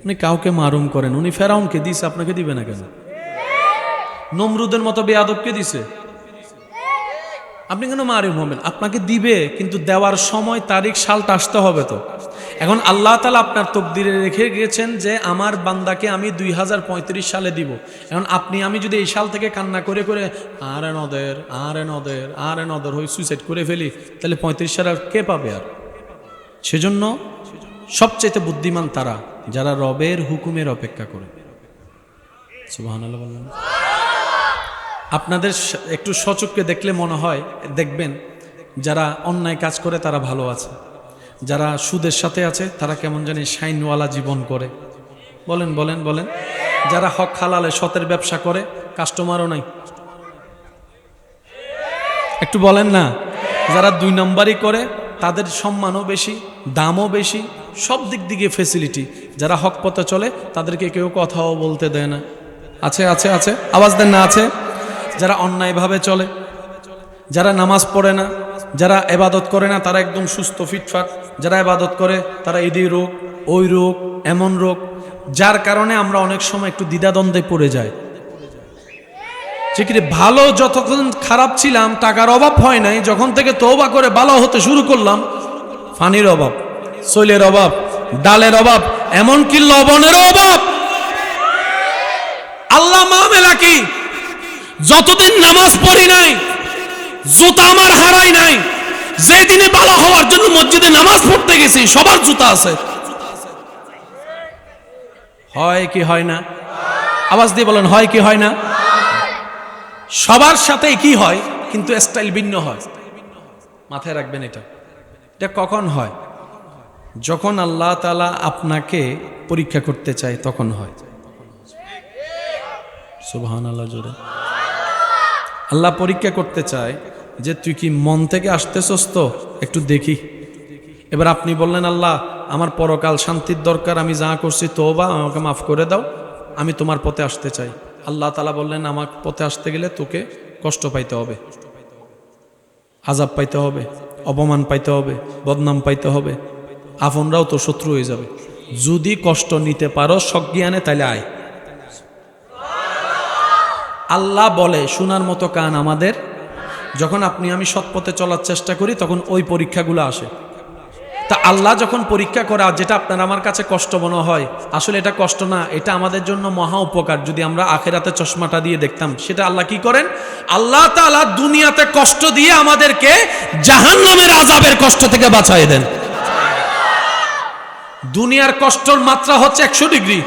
Speaker 1: উনি কাউকে মারুম করেন, উনি ফেরাউনকে দিছে, আপনাকে দিবে না কেন? নমরুদের মতো বেয়াদবকে দিছে, আপনি কেন মারুম হবেন? আপনাকে দিবে, কিন্তু দেওয়ার সময় তারিখ সালটা আসতে হবে তো। এখন আল্লাহ তাআলা আপনার তকদিরে রেখে গিয়েছেন যে আমার বান্দাকে আমি 2035 সালে দিব। এখন আপনি আমি যদি এই সাল থেকে কান্না করে করে আর নদের হয়ে সুইসাইড করে ফেলি, তাহলে 35 সাল আর কে পাবে? আর সেজন্য সবচেয়ে বুদ্ধিমান তারা যারা রবের হুকুমের অপেক্ষা করে। সুবহানাল্লাহ বললেন। আপনাদের একটু সচক্ষে দেখলে মনে হয়, দেখবেন যারা অন্যায় কাজ করে তারা ভালো আছে, যারা সুদের সাথে আছে তারা কেমন জানি শাইনওয়ালা জীবন করে। বলেন বলেন বলেন। যারা হক হালালে সতের ব্যবসা করে কাস্টমারও নাই, একটু বলেন না। যারা 2 নম্বরই করে তাদের সম্মানও বেশি, দামও বেশি, সব দিক দিকে ফেসিলিটি। যারা হক পথে চলে তাদেরকে কেউ কথাও বলতে দেয় না। আছে আছে আছে, আওয়াজ দেন না। আছে যারা অন্যায়ভাবে চলে, যারা নামাজ পড়ে না, যারা ইবাদত করে না তারা একদম সুস্থ ফিটফাট, যারা ইবাদত করে তারা এই রোগ ওই রোগ এমন রোগ, যার কারণে আমরা অনেক সময় একটু দ্বিধাদ্বন্দ্বে পড়ে যাই। যে ভালো যতক্ষণ খারাপ ছিলাম টাকার অভাব হয় নাই, যখন থেকে তওবা করে ভালো হতে শুরু করলাম পানির অভাব, শৈলের অভাব, ডালের অভাব, এমনকি লবণের অভাব। আল্লাহ মামেলা কি? যতদিন নামাজ পড়ি নাই, জুতা আমার হারাই নাই, যেদিনে ভালো হওয়ার জন্য মসজিদে নামাজ পড়তে গেছি সবার জুতা আছে। হয় কি হয় না? আওয়াজ দিয়ে বলেন, হয় কি হয় না? সবার সাথে কি হয়, কিন্তু স্টাইল ভিন্ন হয়। মাথায় রাখবেন এটা। এটা কখন হয়? যখন আল্লাহ তাআলা আপনাকে পরীক্ষা করতে চায় তখন হয়। সুবহানাল্লাহ জোরে। আল্লাহ পরীক্ষা করতে চায় যে তুই কি মন থেকে আসতেছস, তো একটু দেখি। এবার আপনি বললেন আল্লাহ আমার পরকাল শান্তির দরকার, আমি যা করছি তওবা, আমাকে মাফ করে দাও, আমি তোমার পথে আসতে চাই। আল্লাহ তাআলা বললেন আমার পথে আসতে গেলে তোকে কষ্ট পাইতে হবে, আযাব পাইতে হবে, অপমান পাইতে হবে, বদনাম পাইতে হবে, আপনরাও তো শত্রু হয়ে যাবে। যদি কষ্ট নিতে পারো সজ্ঞানে তাহলে আয়। আল্লাহ বলে শোনার মতো কান আমাদের। যখন আপনি আমি সৎপথে চলার চেষ্টা করি তখন ওই পরীক্ষাগুলো আসে। তা আল্লাহ যখন পরীক্ষা করে, যেটা আপনার আমার কাছে কষ্ট মনে হয়, আসলে এটা কষ্ট না, এটা আমাদের জন্য মহা উপকার। যদি আমরা আখিরাতে চশমাটা দিয়ে দেখতাম, সেটা আল্লাহ কি করেন? আল্লাহ তাআলা দুনিয়াতে কষ্ট দিয়ে আমাদেরকে জাহান্নামের আযাবের কষ্ট থেকে বাঁচায় দেন। দুনিয়ার কষ্টের মাত্রা হচ্ছে 100 ডিগ্রি,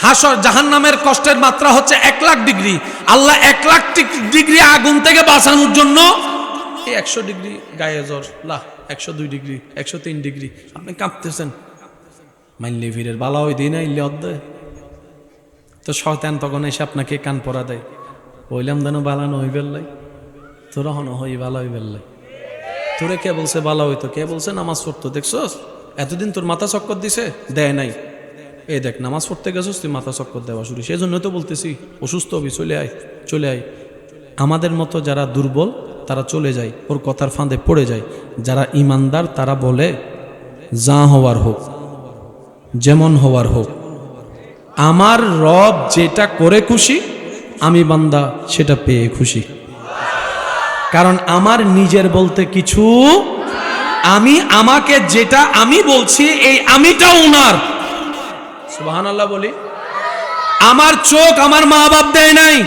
Speaker 1: হাসর জাহান্নামের কষ্টের মাত্রা হচ্ছে 1,00,000 ডিগ্রি। আল্লাহ 1,00,000 ডিগ্রি আগুন থেকে বাঁচানোর জন্য এই 100 ডিগ্রি গায়ে জ্বর, 102 ডিগ্রি, 103 ডিগ্রি, আপনি কাঁপতেছেন। মাইনলে ভিড়ের বালা ওই দিন আইলে অধ্যায় তো শয়তান তখন এসে আপনাকে কান পরা দেয়, বললাম যেন বালানো হই বেল্লাই, তোরা হন হই বালা হই বেল্লাই, তোরে কে বলছে বালা হইতো, কে বলছে নামাজ পড়তো, দেখছস এতদিন তোর মাথা চক্কর দিছে, দেয় নাই, এই দেখ নামাজ পড়তে গেছস তুই মাথা চক্কর দেওয়া শুরু। সেই জন্য তো বলতেছি অসুস্থ হবি, চলে আয় চলে আয়। আমাদের মতো যারা দুর্বল তারা চলে যায়, ওর কথার ফাঁদে পড়ে যায়। যারা ইমানদার তারা বলে যা হওয়ার হোক, যেমন হওয়ার হোক, আমার রব যেটা করে খুশি আমি বান্দা সেটা পেয়ে খুশি। কারণ আমার নিজের বলতে কিছু, আমি আমাকে যেটা আমি বলছি এই আমিটা উনার। সুবহানাল্লাহ বলি। আমার চোখ আমার মা বাপ দেয় নাই,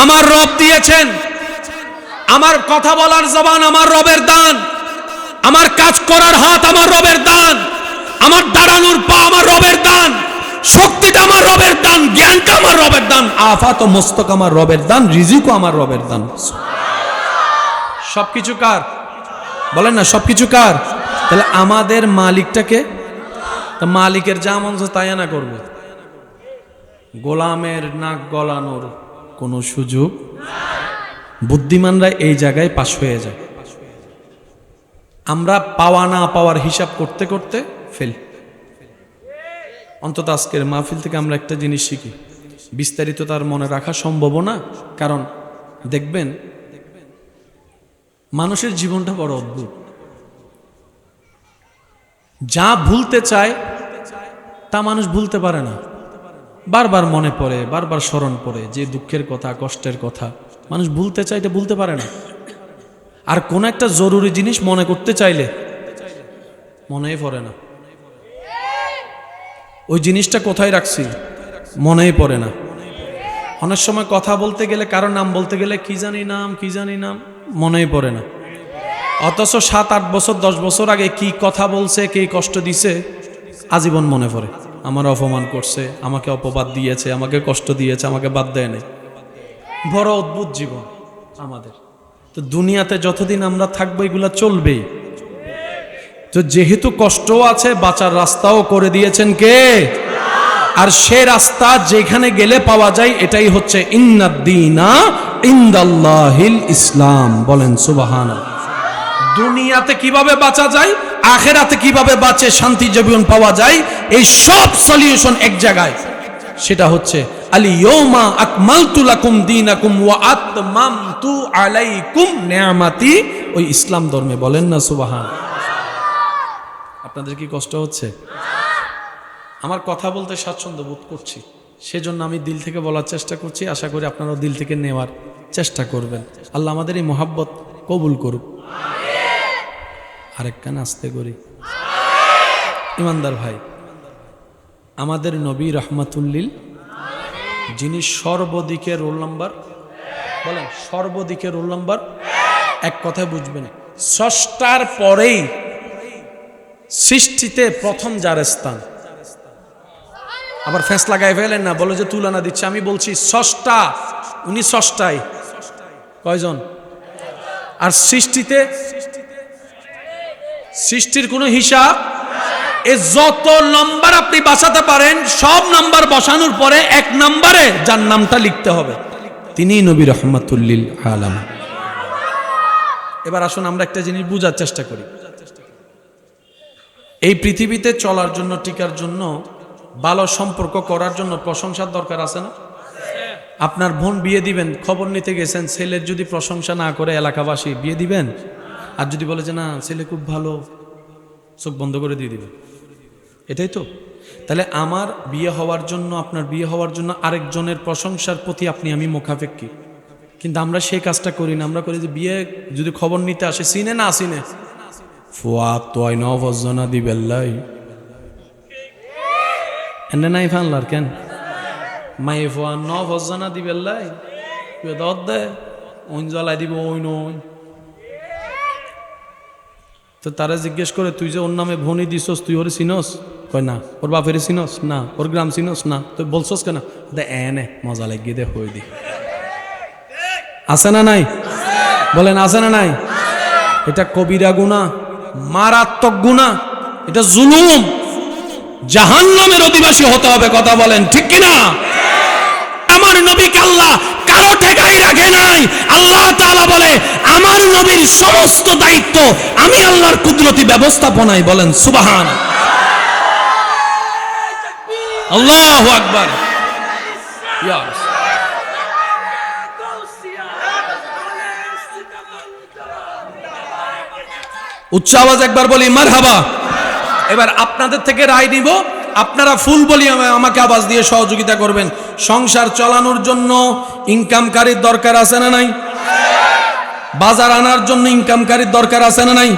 Speaker 1: আমার রব দিয়েছেন। আমার কথা বলার জবান আমার রবের দান, আমার কাজ করার হাত আমার রবের দান, আমার দাঁড়ানোর পা আমার রবের দান, শক্তিটা আমার রবের দান, জ্ঞানটা আমার রবের দান, আফাত ও মস্তক আমার রবের দান, রিজিকও আমার রবের দান। সবকিছু কার? বলেন না, সবকিছু কার? তাহলে আমাদের মালিকটাকে, তা মালিকের যা মন চায় তাই না করবে। গোলামের নাক গলানোর কোনো সুযোগ। বুদ্ধিমানরা এই জায়গায় পাশ হয়ে যায়। আমরা পাওয়া না পাওয়ার হিসাব করতে করতে ফেল। অন্তত আজকের মাহফিল থেকে আমরা একটা জিনিস শিখি, বিস্তারিত তার মনে রাখা সম্ভব না। কারণ দেখবেন মানুষের জীবনটা বড় অদ্ভুত। যা ভুলতে চায় তা মানুষ ভুলতে পারে না। বারবার মনে পড়ে, বারবার স্মরণ পড়ে যে দুঃখের কথা, কষ্টের কথা মানুষ ভুলতে চায়, এটা ভুলতে পারে না। আর কোন একটা জরুরি জিনিস মনে করতে চাইলে মনেই পড়ে না। ওই জিনিসটা কোথায় রাখছি মনেই পড়ে না। অনেক সময় কথা বলতে গেলে, কারো নাম বলতে গেলে কি জানি নাম, কি জানি নাম, মনেই পড়ে না। অথচ 7-8 বছর 10 বছর আগে কি কথা বলছে, কে কষ্ট দিছে আজীবন মনে পড়ে। আমার অপমান করছে, আমাকে অপবাদ দিয়েছে, আমাকে কষ্ট দিয়েছে, আমাকে বাদ দেয় নাই। বড় অদ্ভুত জীবন আমাদের। তো দুনিয়াতে যতদিন আমরা থাকবো এগুলা চলবেই। তো যেহেতু কষ্টও আছে, বাঁচার রাস্তাও করে দিয়েছেন কে? আর সে রাস্তা যেখানে গেলে পাওয়া যায় এটাই হচ্ছে ইন্নাদ-দীনা ইনদাল্লাহিল ইসলাম। বলেন সুবহানাল্লাহ। দুনিয়াতে কিভাবে বাঁচা যায়, আখিরাতে কিভাবে বাঁচে শান্তি জীবন পাওয়া যায়, এই সব সলিউশন এক জায়গায়। সেটা হচ্ছে আল ইয়াউমা আকমালতু লাকুম দীনাকুম ওয়া আতমামতু আলাইকুম নি'মাতি। ওই ইসলাম ধর্মে। বলেন না সুবহানাল্লাহ। আপনাদের কি কষ্ট হচ্ছে? আমার কথা বলতে স্বাচ্ছন্দ্য বোধ করছি, সেজন্য আমি দিল থেকে বলার চেষ্টা করছি। আশা করি আপনারাও দিল থেকে নেওয়ার চেষ্টা করবেন। আল্লাহ আমাদের এই মহাব্বত কবুল করুক। আরেক কান আস্তে করি। ইমানদার ভাই, আমাদের নবী রহমাতুল্লিল, যিনি সর্বদিকে রোল নাম্বার, বলেন সর্বদিকে রোল নাম্বার। এক কথায় বুঝবেন, স্রষ্টার পরেই সৃষ্টিতে প্রথম যার স্থান। আবার ফেঁস লাগাই ফেলেন না, বলে যে তুলনা দিচ্ছে। আমি বলছি স্রষ্টা, উনি স্রষ্টাই। কয়জন? আর সৃষ্টিতে, সৃষ্টির কোনো হিসাব। এ যত নাম্বার আপনি বাঁচাতে পারেন, সব নাম্বার বসানোর পরে এক নাম্বারে যার নামটা লিখতে হবে, তিনি নবী রহমাতুল্লিল আলামিন। এবার আসুন আমরা একটা জিনিস বুঝার চেষ্টা করি। এই পৃথিবীতে চলার জন্য, টিকার জন্য, ভালো সম্পর্ক করার জন্য প্রশংসার দরকার আছে না? আপনার বোন বিয়ে দিবেন, খবর নিতে গেছেন, ছেলের যদি প্রশংসা না করে এলাকাবাসী, বিয়ে দিবেন? আর যদি বলে যে না ছেলে খুব ভালো, চোখ বন্ধ করে দিয়ে দিবেন। এটাই তো। তাহলে আমার বিয়ে হওয়ার জন্য, আপনার বিয়ে হওয়ার জন্য আরেকজনের প্রশংসার প্রতি আপনি আমি মুখাপেক্ষী। কিন্তু আমরা সেই কাজটা করি না। আমরা করি যে বিয়ে যদি খবর নিতে আসে, চিনে না চিনে, ফুয়াত তোয় নজনা দিবেল্লাই এনে নাই ফানলার কেন মায়ে ফুয়া নজনা দিবেল্লাই দর দে ওইন জ্বলাই দিব, ওই নই। তো তারা জিজ্ঞেস করে, তুই যে ওর নামে ভনি দিছস, তুই ওরে চিনস? কয় না। ওর বাপের চিনস? না। ওর গ্রাম চিনস? না। তুই বলছস কেন? দে এনে মজা লাগিয়ে দে, হই দি। আছে না নাই? বলেন আছে না নাই? এটা কবিরা গুনাহ, মারাত্মক গুনাহ, এটা জুলুম। জাহান্নামের অধিবাসী হতে হবে। কথা বলেন ঠিক কিনা? আমার নবীকে আল্লাহ কারো ঠেকাই রাখে নাই। আল্লাহ তাআলা বলে, আমার নবীর সমস্ত দায়িত্ব আমি আল্লাহর কুদরতি ব্যবস্থাপনায়। বলেন সুবহানাল্লাহ। আল্লাহু আকবার। ইয়া উচ্চ আওয়াজ একবার বলি মারহাবা। এবার আপনাদের থেকে রায় নিব, আপনারা ফুল বলি আমাকে আওয়াজ দিয়ে সহযোগিতা করবেন। সংসার চালানোর জন্য ইনকামকারীর দরকার আছে না নাই? বাজার আনার জন্য ইনকামকারীর দরকার আছে না নাই?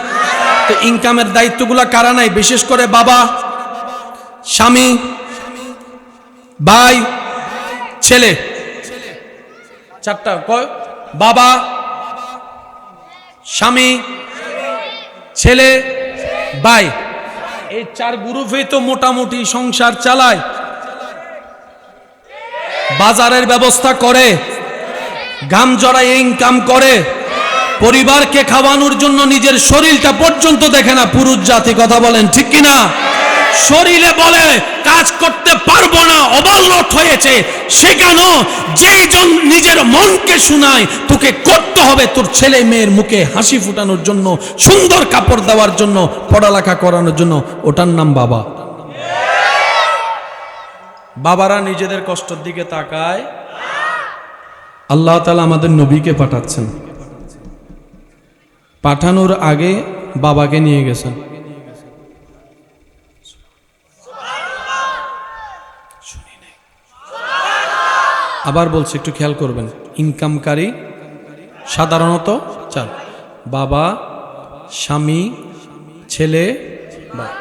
Speaker 1: তো ইনকামের দায়িত্বগুলো কারা নাই? বিশেষ করে বাবা, স্বামী, ভাই, ছেলে। চারটা কয়? বাবা, স্বামী, ছেলে, ভাই। এই চার গ্রুপেই তো মোটামুটি সংসার চালায়, বাজারের ব্যবস্থা করে, ঘাম জড়ায় ইনকাম করে, পরিবারকে খাওয়ানোর জন্য নিজের শরীরটা পর্যন্ত দেখে না পুরুষ জাতি। কথা বলেন ঠিক কিনা? শরীরে বলে কাজ করতে পারবো না, ওভারলোড হয়েছে, সেখানেও যেই জন নিজের মনকে শোনায় তোকে করতে হবে তোর ছেলে মেয়ের মুখে হাসি ফুটানোর জন্য, সুন্দর কাপড় দেওয়ার জন্য, পড়ালেখা করানোর জন্য, ওটার নাম বাবা। বাবারা নিজেদের কষ্টের দিকে তাকায়। আল্লাহ তাআলা আমাদের নবীকে পাঠাচ্ছেন, পাঠানোর আগে বাবাকে নিয়ে গেছেন। আবার বলছি, একটু খেয়াল করবেন। ইনকামকারী সাধারণত চার: বাবা, স্বামী, ছেলে, ভাই।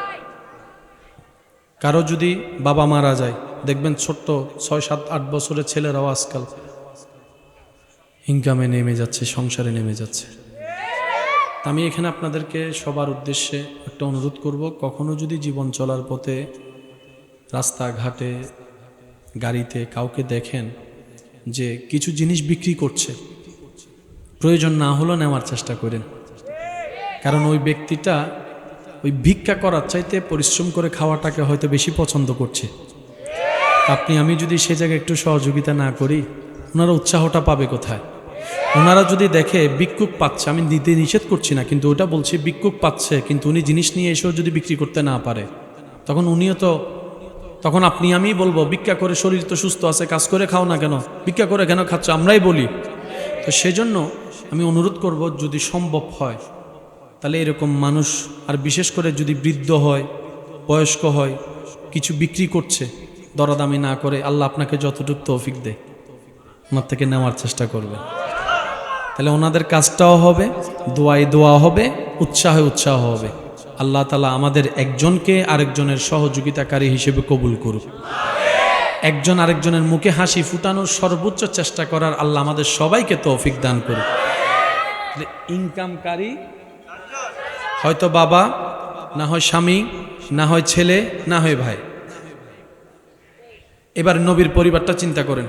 Speaker 1: কারো যদি বাবা মারা যায়, দেখবেন ছোট্ট 6, 7, 8 বছরের ছেলেরাও আজকাল ইনকামে নেমে যাচ্ছে, সংসারে নেমে যাচ্ছে। আমি এখানে আপনাদেরকে সবার উদ্দেশ্যে একটা অনুরোধ করব, কখনো যদি জীবন চলার পথে রাস্তাঘাটে গাড়িতে কাউকে দেখেন যে কিছু জিনিস বিক্রি করছে, প্রয়োজন না হলেও নেওয়ার চেষ্টা করেন। কারণ ওই ব্যক্তিটা ওই ভিক্ষা করার চাইতে পরিশ্রম করে খাওয়াটাকে হয়তো বেশি পছন্দ করছে। আপনি আমি যদি সে জায়গায় একটু সহযোগিতা না করি, ওনারা উৎসাহটা পাবে কোথায়? ওনারা যদি দেখে ভিক্ষুক পাচ্ছে, আমি দিতে নিষেধ করছি না, কিন্তু ওটা বলছি ভিক্ষুক পাচ্ছে, কিন্তু উনি জিনিস নিয়ে এসেও যদি বিক্রি করতে না পারে, তখন আপনি আমি বলবো ভিক্ষা করে শরীর তো সুস্থ আছে, কাজ করে খাও না কেন, ভিক্ষা করে কেন খাচ্ছ, আমরাই বলি। তো সেজন্য আমি অনুরোধ করব, যদি সম্ভব হয় তাহলে এরকম মানুষ, আর বিশেষ করে যদি বৃদ্ধ হয়, বয়স্ক হয়, কিছু বিক্রি করছে, দরদামি না করে, আল্লাহ আপনাকে যতটুকু তৌফিক দেয় ওনার থেকে নেওয়ার চেষ্টা করবে। তাহলে ওনাদের কাজটাও হবে, দোয়ায় দোয়া হবে, উৎসাহে উৎসাহ হবে। আল্লাহ তাআলা আমাদের একজনকে আরেকজনের সহযোগিতাকারী হিসেবে কবুল করুক। একজন আরেকজনের মুখে হাসি ফুটানোর সর্বোচ্চ চেষ্টা করার আল্লাহ আমাদের সবাইকে তৌফিক দান করুক। ইনকামকারী হয়তো বাবা, না হয় স্বামী, না হয় ছেলে, না হয় ভাই। এবার নবীর পরিবারটা চিন্তা করেন।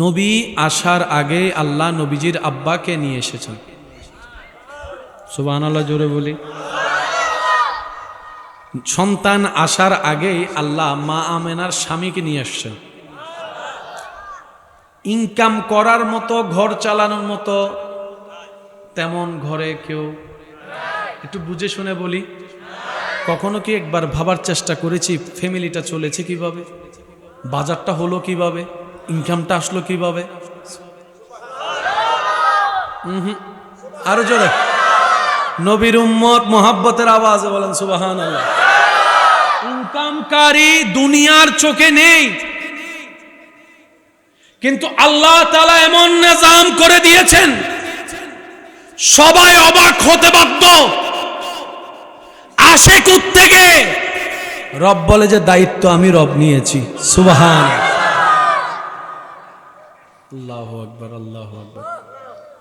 Speaker 1: নবী আসার আগে আল্লাহ নবীজির আব্বাকে নিয়ে এসেছেন। সুবহানাল্লাহ, জোরে বলি। সন্তান আসার আগেই আল্লাহ মা আমেনার স্বামীকে নিয়ে আসছেন। ইনকাম করার মতো, ঘর চালানোর মতো তেমন ঘরে কেউ, একটু বুঝে শুনে বলি, কখনো কি একবার ভাবার চেষ্টা করেছি ফ্যামিলিটা চলেছে কিভাবে, বাজারটা হলো কিভাবে, ইনকামটা আসলো কিভাবে? আরো জোরে নবীর উম্মত মোহাব্বতের আওয়াজে বলেন সুবহানাল্লাহ। ইনকামকারী দুনিয়ার চোখে নেই, কিন্তু আল্লাহ তাআলা এমন নিজাম করে দিয়েছেন সবাই অবাক হতে বাধ্য। আসে কোত্থেকে? রব বলে যে দায়িত্ব আমি রব নিয়েছি। সুবহানাল্লাহ, আল্লাহু আকবার, আল্লাহু আকবার।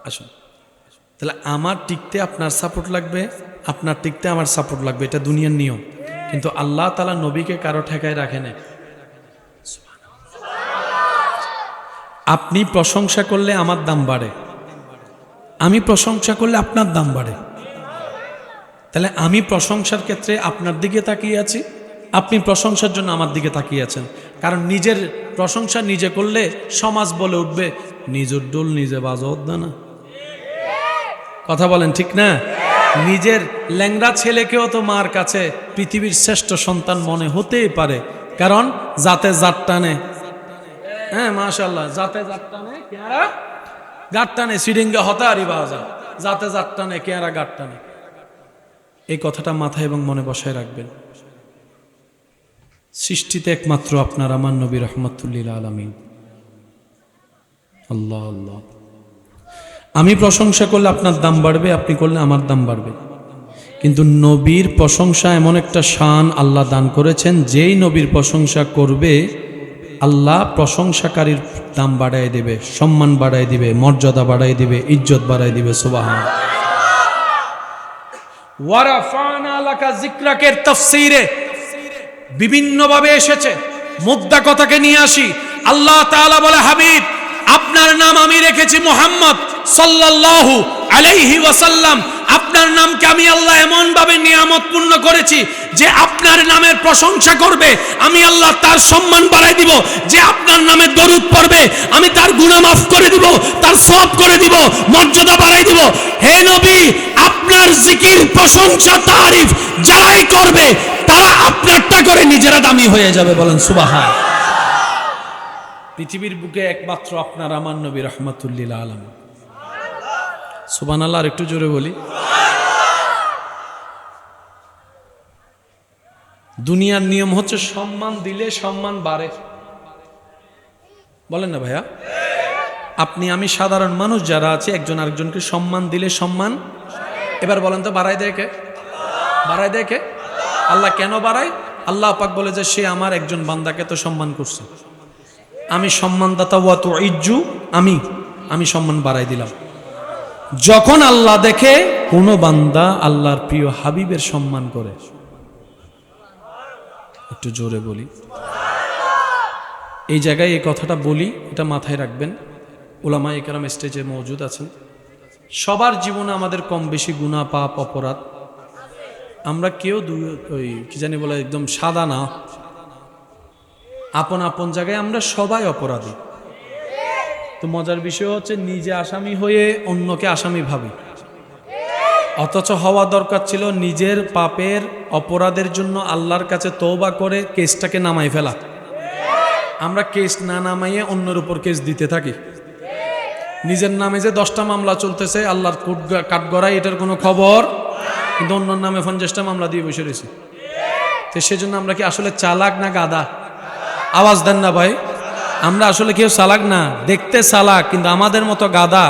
Speaker 1: আসুন, তাহলে আমার টিকতে আপনার সাপোর্ট লাগবে, আপনার টিকতে আমার সাপোর্ট লাগবে, এটা দুনিয়ার নিয়ম। কিন্তু আল্লাহ তাআলা নবীকে কারো ঠেকায় রাখে না। আপনি প্রশংসা করলে আমার দাম বাড়ে, আমি প্রশংসা করলে আপনার দাম বাড়ে। তাহলে আমি প্রশংসার ক্ষেত্রে আপনার দিকে তাকিয়ে আছি, আপনি প্রশংসার জন্য আমার দিকে তাকিয়ে আছেন। কারণ নিজের প্রশংসা নিজে করলে সমাজ বলে উঠবে নিজের ডোল নিজে বাজাও না। কথা বলেন ঠিক না? নিজের ল্যাংড়া ছেলেকেও তো মার কাছে পৃথিবীর শ্রেষ্ঠ সন্তান মনে হতেই পারে, কারণ জাতে জাত টানে। হ্যাঁ, মাশাআল্লাহ, জাতে জাত টানে, কেয়ারা গাট টানে, সিডিঙ্গা হতারি বাজা, জাতে জাত টানে, কেয়ারা গাট টানে। এই কথাটা মাথায় এবং মনে বসায় রাখবেন। সৃষ্টিতে একমাত্র আপনার আমার নবী রাহমাতুল লিল আলামিন। আল্লাহ আল্লাহ। আমি প্রশংসা করলে আপনার দাম বাড়বে, আপনি করলে আমার দাম বাড়বে। কিন্তু নবীর প্রশংসা এমন একটা শান আল্লাহ দান করেছেন, যেই নবীর প্রশংসা করবে আল্লাহ প্রশংসাকারীর দাম বাড়ায় দিবে, সম্মান বাড়ায় দিবে, মর্যাদা বাড়ায় দিবে, ইজ্জত বাড়ায় দিবে। সুবহানাল্লাহ। ওয়ারাফানা লাকা যিকরাকের তাফসীরে বিভিন্নভাবে এসেছে। মুদ্রা কথাকে নিয়ে আসি। আল্লাহ তাআলা বলে, হাবিব আপনার নাম আমি রেখেছি মুহাম্মদ সাল্লাল্লাহু আলাইহি ওয়াসাল্লাম। আপনার নামকে আমি আল্লাহ এমন ভাবে নিয়ামতপূর্ণ করেছি যে আপনার নামের প্রশংসা করবে আমি আল্লাহ তার সম্মান বাড়াই দিব। যে আপনার নামে দরুদ পড়বে আমি তার গুনাহ মাফ করে দিব, তার সওয়াব করে দিব, মর্যাদা বাড়াই দিব। হে নবী, আপনার জিকির, প্রশংসা, তারিফ যারাই করবে তারা আপনারটা করে নিজেরা দামি হয়ে যাবে। বলেন সুবহানাল্লাহ। পৃথিবীর বুকে একমাত্র আপনার আমার নবী রাহমাতুল লিল আলামিন। সুবহানাল্লাহ। আর একটু জোরে বলি। দুনিয়ার নিয়ম হচ্ছে সম্মান দিলে সম্মান বাড়ে, বলেন না ভাইয়া? আপনি আমি সাধারণ মানুষ যারা আছে, একজন আরেকজনকে সম্মান দিলে সম্মান, এবার বলেন তো বাড়ায় দেয় কে? বাড়ায় দেয় কে? আল্লাহ। কেন বাড়ায়? আল্লাহ পাক বলে যে সে আমার একজন বান্দাকে তো সম্মান করছে, আমি সম্মানদাতা, ওয়া তুইজ্জু, আমি সম্মান বাড়াই দিলাম। যখন আল্লাহ দেখে কোন বান্দা আল্লাহর প্রিয় হাবিবের সম্মান করে, একটু জোরে বলি। এই জায়গায় এই কথাটা বলি, এটা মাথায় রাখবেন। উলামায়ে কেরাম স্টেজে মওজুদ আছেন। সবার জীবনে আমাদের কম বেশি গুনাহ, পাপ, অপরাধ। আমরা কেউ ওই কি জানি বলে একদম সাদা না, আপন আপন জায়গায় আমরা সবাই অপরাধী। তো মজার বিষয় হচ্ছে নিজে আসামি হয়ে অন্যকে আসামি ভাবি, অথচ হওয়া দরকার ছিল নিজের পাপের অপরাধের জন্য আল্লাহর কাছে তওবা করে কেসটাকে নামাই ফেলা। আমরা কেস না নামাইয়ে অন্যের উপর কেস দিতে থাকি। নিজের নামে যে 10টা মামলা চলতেছে আল্লাহর কাঠগড়ায়, এটার কোনো খবর, কিন্তু অন্যর নামে 50টা মামলা দিয়ে বসে রয়েছি। তো সেজন্য আমরা কি আসলে চালাক না গাদা? আওয়াজ দেন না ভাই। আমরা আসলে কেউ চালাক না, দেখতে চালাক, কিন্তু আমাদের মতো গাদা।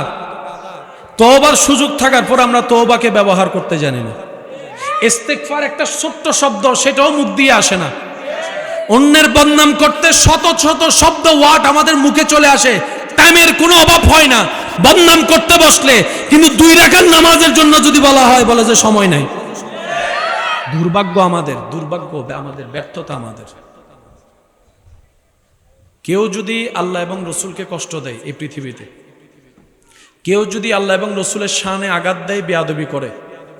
Speaker 1: তওবার সুযোগ থাকার পর আমরা তওবাকে ব্যবহার করতে জানি না। ইস্তেগফার একটা ছোট্ট শব্দ, সেটাও মুখ দিয়ে আসে না। অন্যের বদনাম করতে শত শত শব্দ, ওয়ার্ড আমাদের মুখে চলে আসে, টাইমের কোনো অভাব হয় না বদনাম করতে বসলে। কিন্তু 2 রাকাত নামাজের জন্য যদি বলা হয়, বলে যে সময় নাই। দুর্ভাগ্য আমাদের, দুর্ভাগ্য আমাদের, ব্যর্থতা আমাদের। কেউ যদি আল্লাহ এবং রসুলকে কষ্ট দেয় এই পৃথিবীতে, কেউ যদি আল্লাহ এবং রসুলের শানে আঘাত দেয়, বেয়াদবি করে,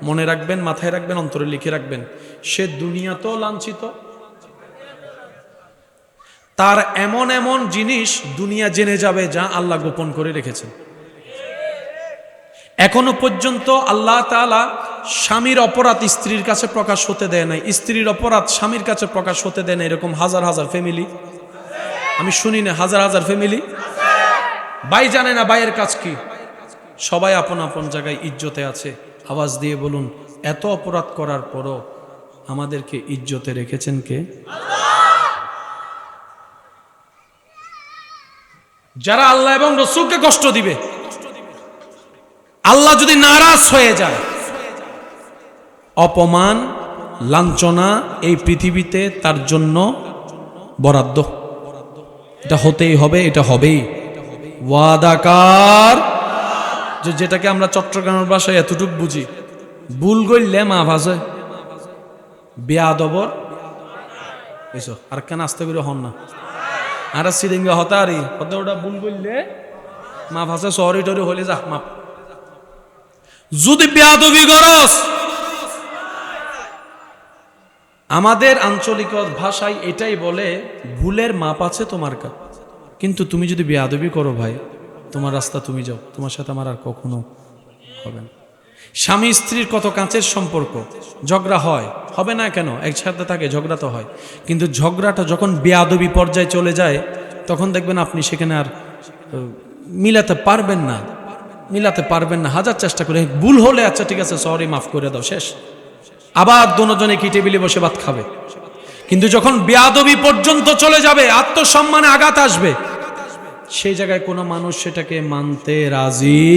Speaker 1: মনে রাখবেন, মাথায় রাখবেন, অন্তরে লিখে রাখবেন, সে দুনিয়াতেও লাঞ্ছিত। তার এমন এমন জিনিস দুনিয়া জেনে যাবে যা আল্লাহ গোপন করে রেখেছেন। এখনো পর্যন্ত আল্লাহ তাআলা স্বামীর অপরাধ স্ত্রীর কাছে প্রকাশ হতে দেয় নাই, স্ত্রীর অপরাধ স্বামীর কাছে প্রকাশ হতে দেয় না। এরকম হাজার হাজার ফ্যামিলি আমি শুনি না, হাজার হাজার ফ্যামিলি। ভাই জানে না ভাইয়ের কাজ কি। সবাই আপন আপন জায়গায় ইজ্জতে আছে। আওয়াজ দিয়ে বলুন, এত অপরাধ করার পরও আমাদেরকে ইজ্জতে রেখেছেন কে? যারা আল্লাহ এবং রাসূলকে কষ্ট দিবে, আল্লাহ যদি নারাজ হয়ে যায়, অপমান, লাঞ্ছনা এই পৃথিবীতে তার জন্য বরাদ্দ। এটা হতেই হবে, এটা হবেই। ওয়াদাকার, যেটাকে আমরা চট্টগ্রামের ভাষায় এতটুক বুঝি, ভুল করলে মা ভাজে, বেয়াদবর এসো। আর কেন আস্তে করে হন না, আর সিরিঙ্গা হতারি হতে, ওটা ভুল করলে মা ভাষা সরি টরি হলে যা মাপ। যদি বেয়াদবি করস, আমাদের আঞ্চলিক ভাষায় এটাই বলে, ভুলের মাপ আছে তোমার কাছে, কিন্তু তুমি যদি বেয়াদবি করো ভাই, তোমার রাস্তা তুমি যাও, তোমার সাথে আমার আর কখনো হবে না। স্বামী স্ত্রীর কত কাছের সম্পর্ক, ঝগড়া হয়, হবে না কেন? একসাথে থাকে, ঝগড়া তো হয়, কিন্তু ঝগড়াটা যখন বেয়াদবি পর্যায়ে চলে যায়, তখন দেখবেন আপনি সেখানে আর মিলাতে পারবেন না, মিলাতে পারবেন না। হাজার চেষ্টা করে, ভুল হলে আচ্ছা ঠিক আছে সরি মাফ করে দাও, শেষ। আবার দুজনে কি টেবিলে বসে ভাত খাবে। কিন্তু যখন বেয়াদবি পর্যন্ত চলে যাবে, আত্মসম্মানে আঘাত আসবে, সেই জায়গায় কোনো মানুষ সেটাকে মানতে রাজি।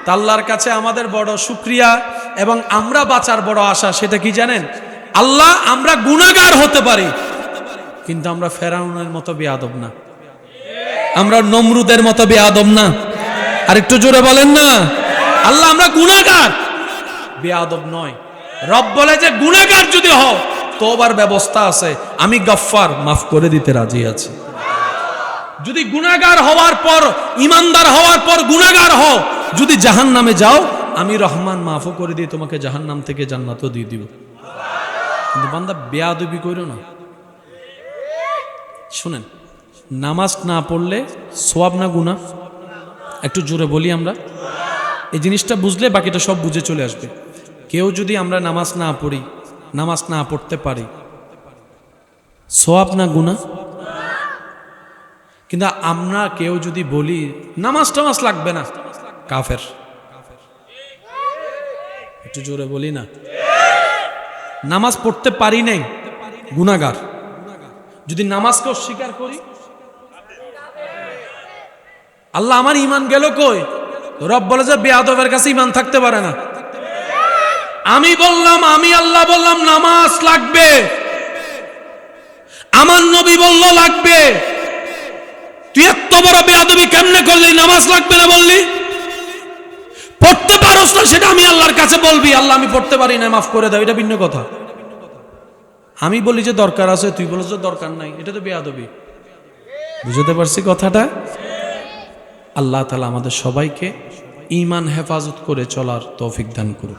Speaker 1: তা আল্লাহর কাছে আমাদের বড় শুকরিয়া এবং আমরা বাঁচার বড় আশা, সেটা কি জানেন? আল্লাহ, আমরা গুনাহগার হতে পারি, কিন্তু আমরা ফেরাউনের মতো বেয়াদব না, আমরা নমরুদের মতো বেয়াদব না। আর একটু জোরে বলেন না। আল্লাহ, আমরা গুনাহগার, বেয়াদব নয়। রব বলে যে গুনাহগার যদি হও, তওবার ব্যবস্থা আছে, আমি গফফার, মাফ করে দিতে রাজি আছি। যদি গুনাহগার হওয়ার পর, ইমানদার হওয়ার পর গুনাহগার হও, যদি জাহান্নামে যাও, আমি রহমান মাফও করে দিয়ে তোমাকে জাহান্নাম থেকে জান্নাতও দিয়ে দিব। কিন্তু বান্দা বেয়াদবি করো না। শুনেন, নামাজ না পড়লে সওয়াব না গুনাহ? একটু জোরে বলি আমরা। এই জিনিসটা বুঝলে বাকিটা সব বুঝে চলে আসবে। কেউ যদি আমরা নামাজ না পড়ি, নামাজ না পড়তে পারি, সওয়াব না গুনাহ? কিন্তু আমরা কেউ যদি বলি নামাজ টামাজ লাগবে না, কাফের। একটু জোরে বলি না। নামাজ পড়তে পারি নাই, গুনাহগার। যদি নামাজকে অস্বীকার করি, আল্লাহ, আমার ইমান গেল কই? রব বলে যে বেয়াদবের কাছে ইমান থাকতে পারে না। আমি বললাম, আমি আল্লাহ বললাম নামাজ লাগবে, আমার নবী বলল লাগবে, তুই এত বড় বেয়াদবি কেমনে করলি? নামাজ লাগবে না বললি, পড়তে পারোস না, সেটা আমি আল্লাহর কাছে বলবি, আল্লাহ আমি পড়তে পারি না, মাফ করে দাও, এটা ভিন্ন কথা। আমি বলি যে দরকার আছে, তুই বলিস যে দরকার নাই, এটা তো বেয়াদবি। বুঝতে পারছি কথাটা? আল্লাহ তাআলা আমাদের সবাইকে ঈমান হেফাজত করে চলার তৌফিক দান করুন।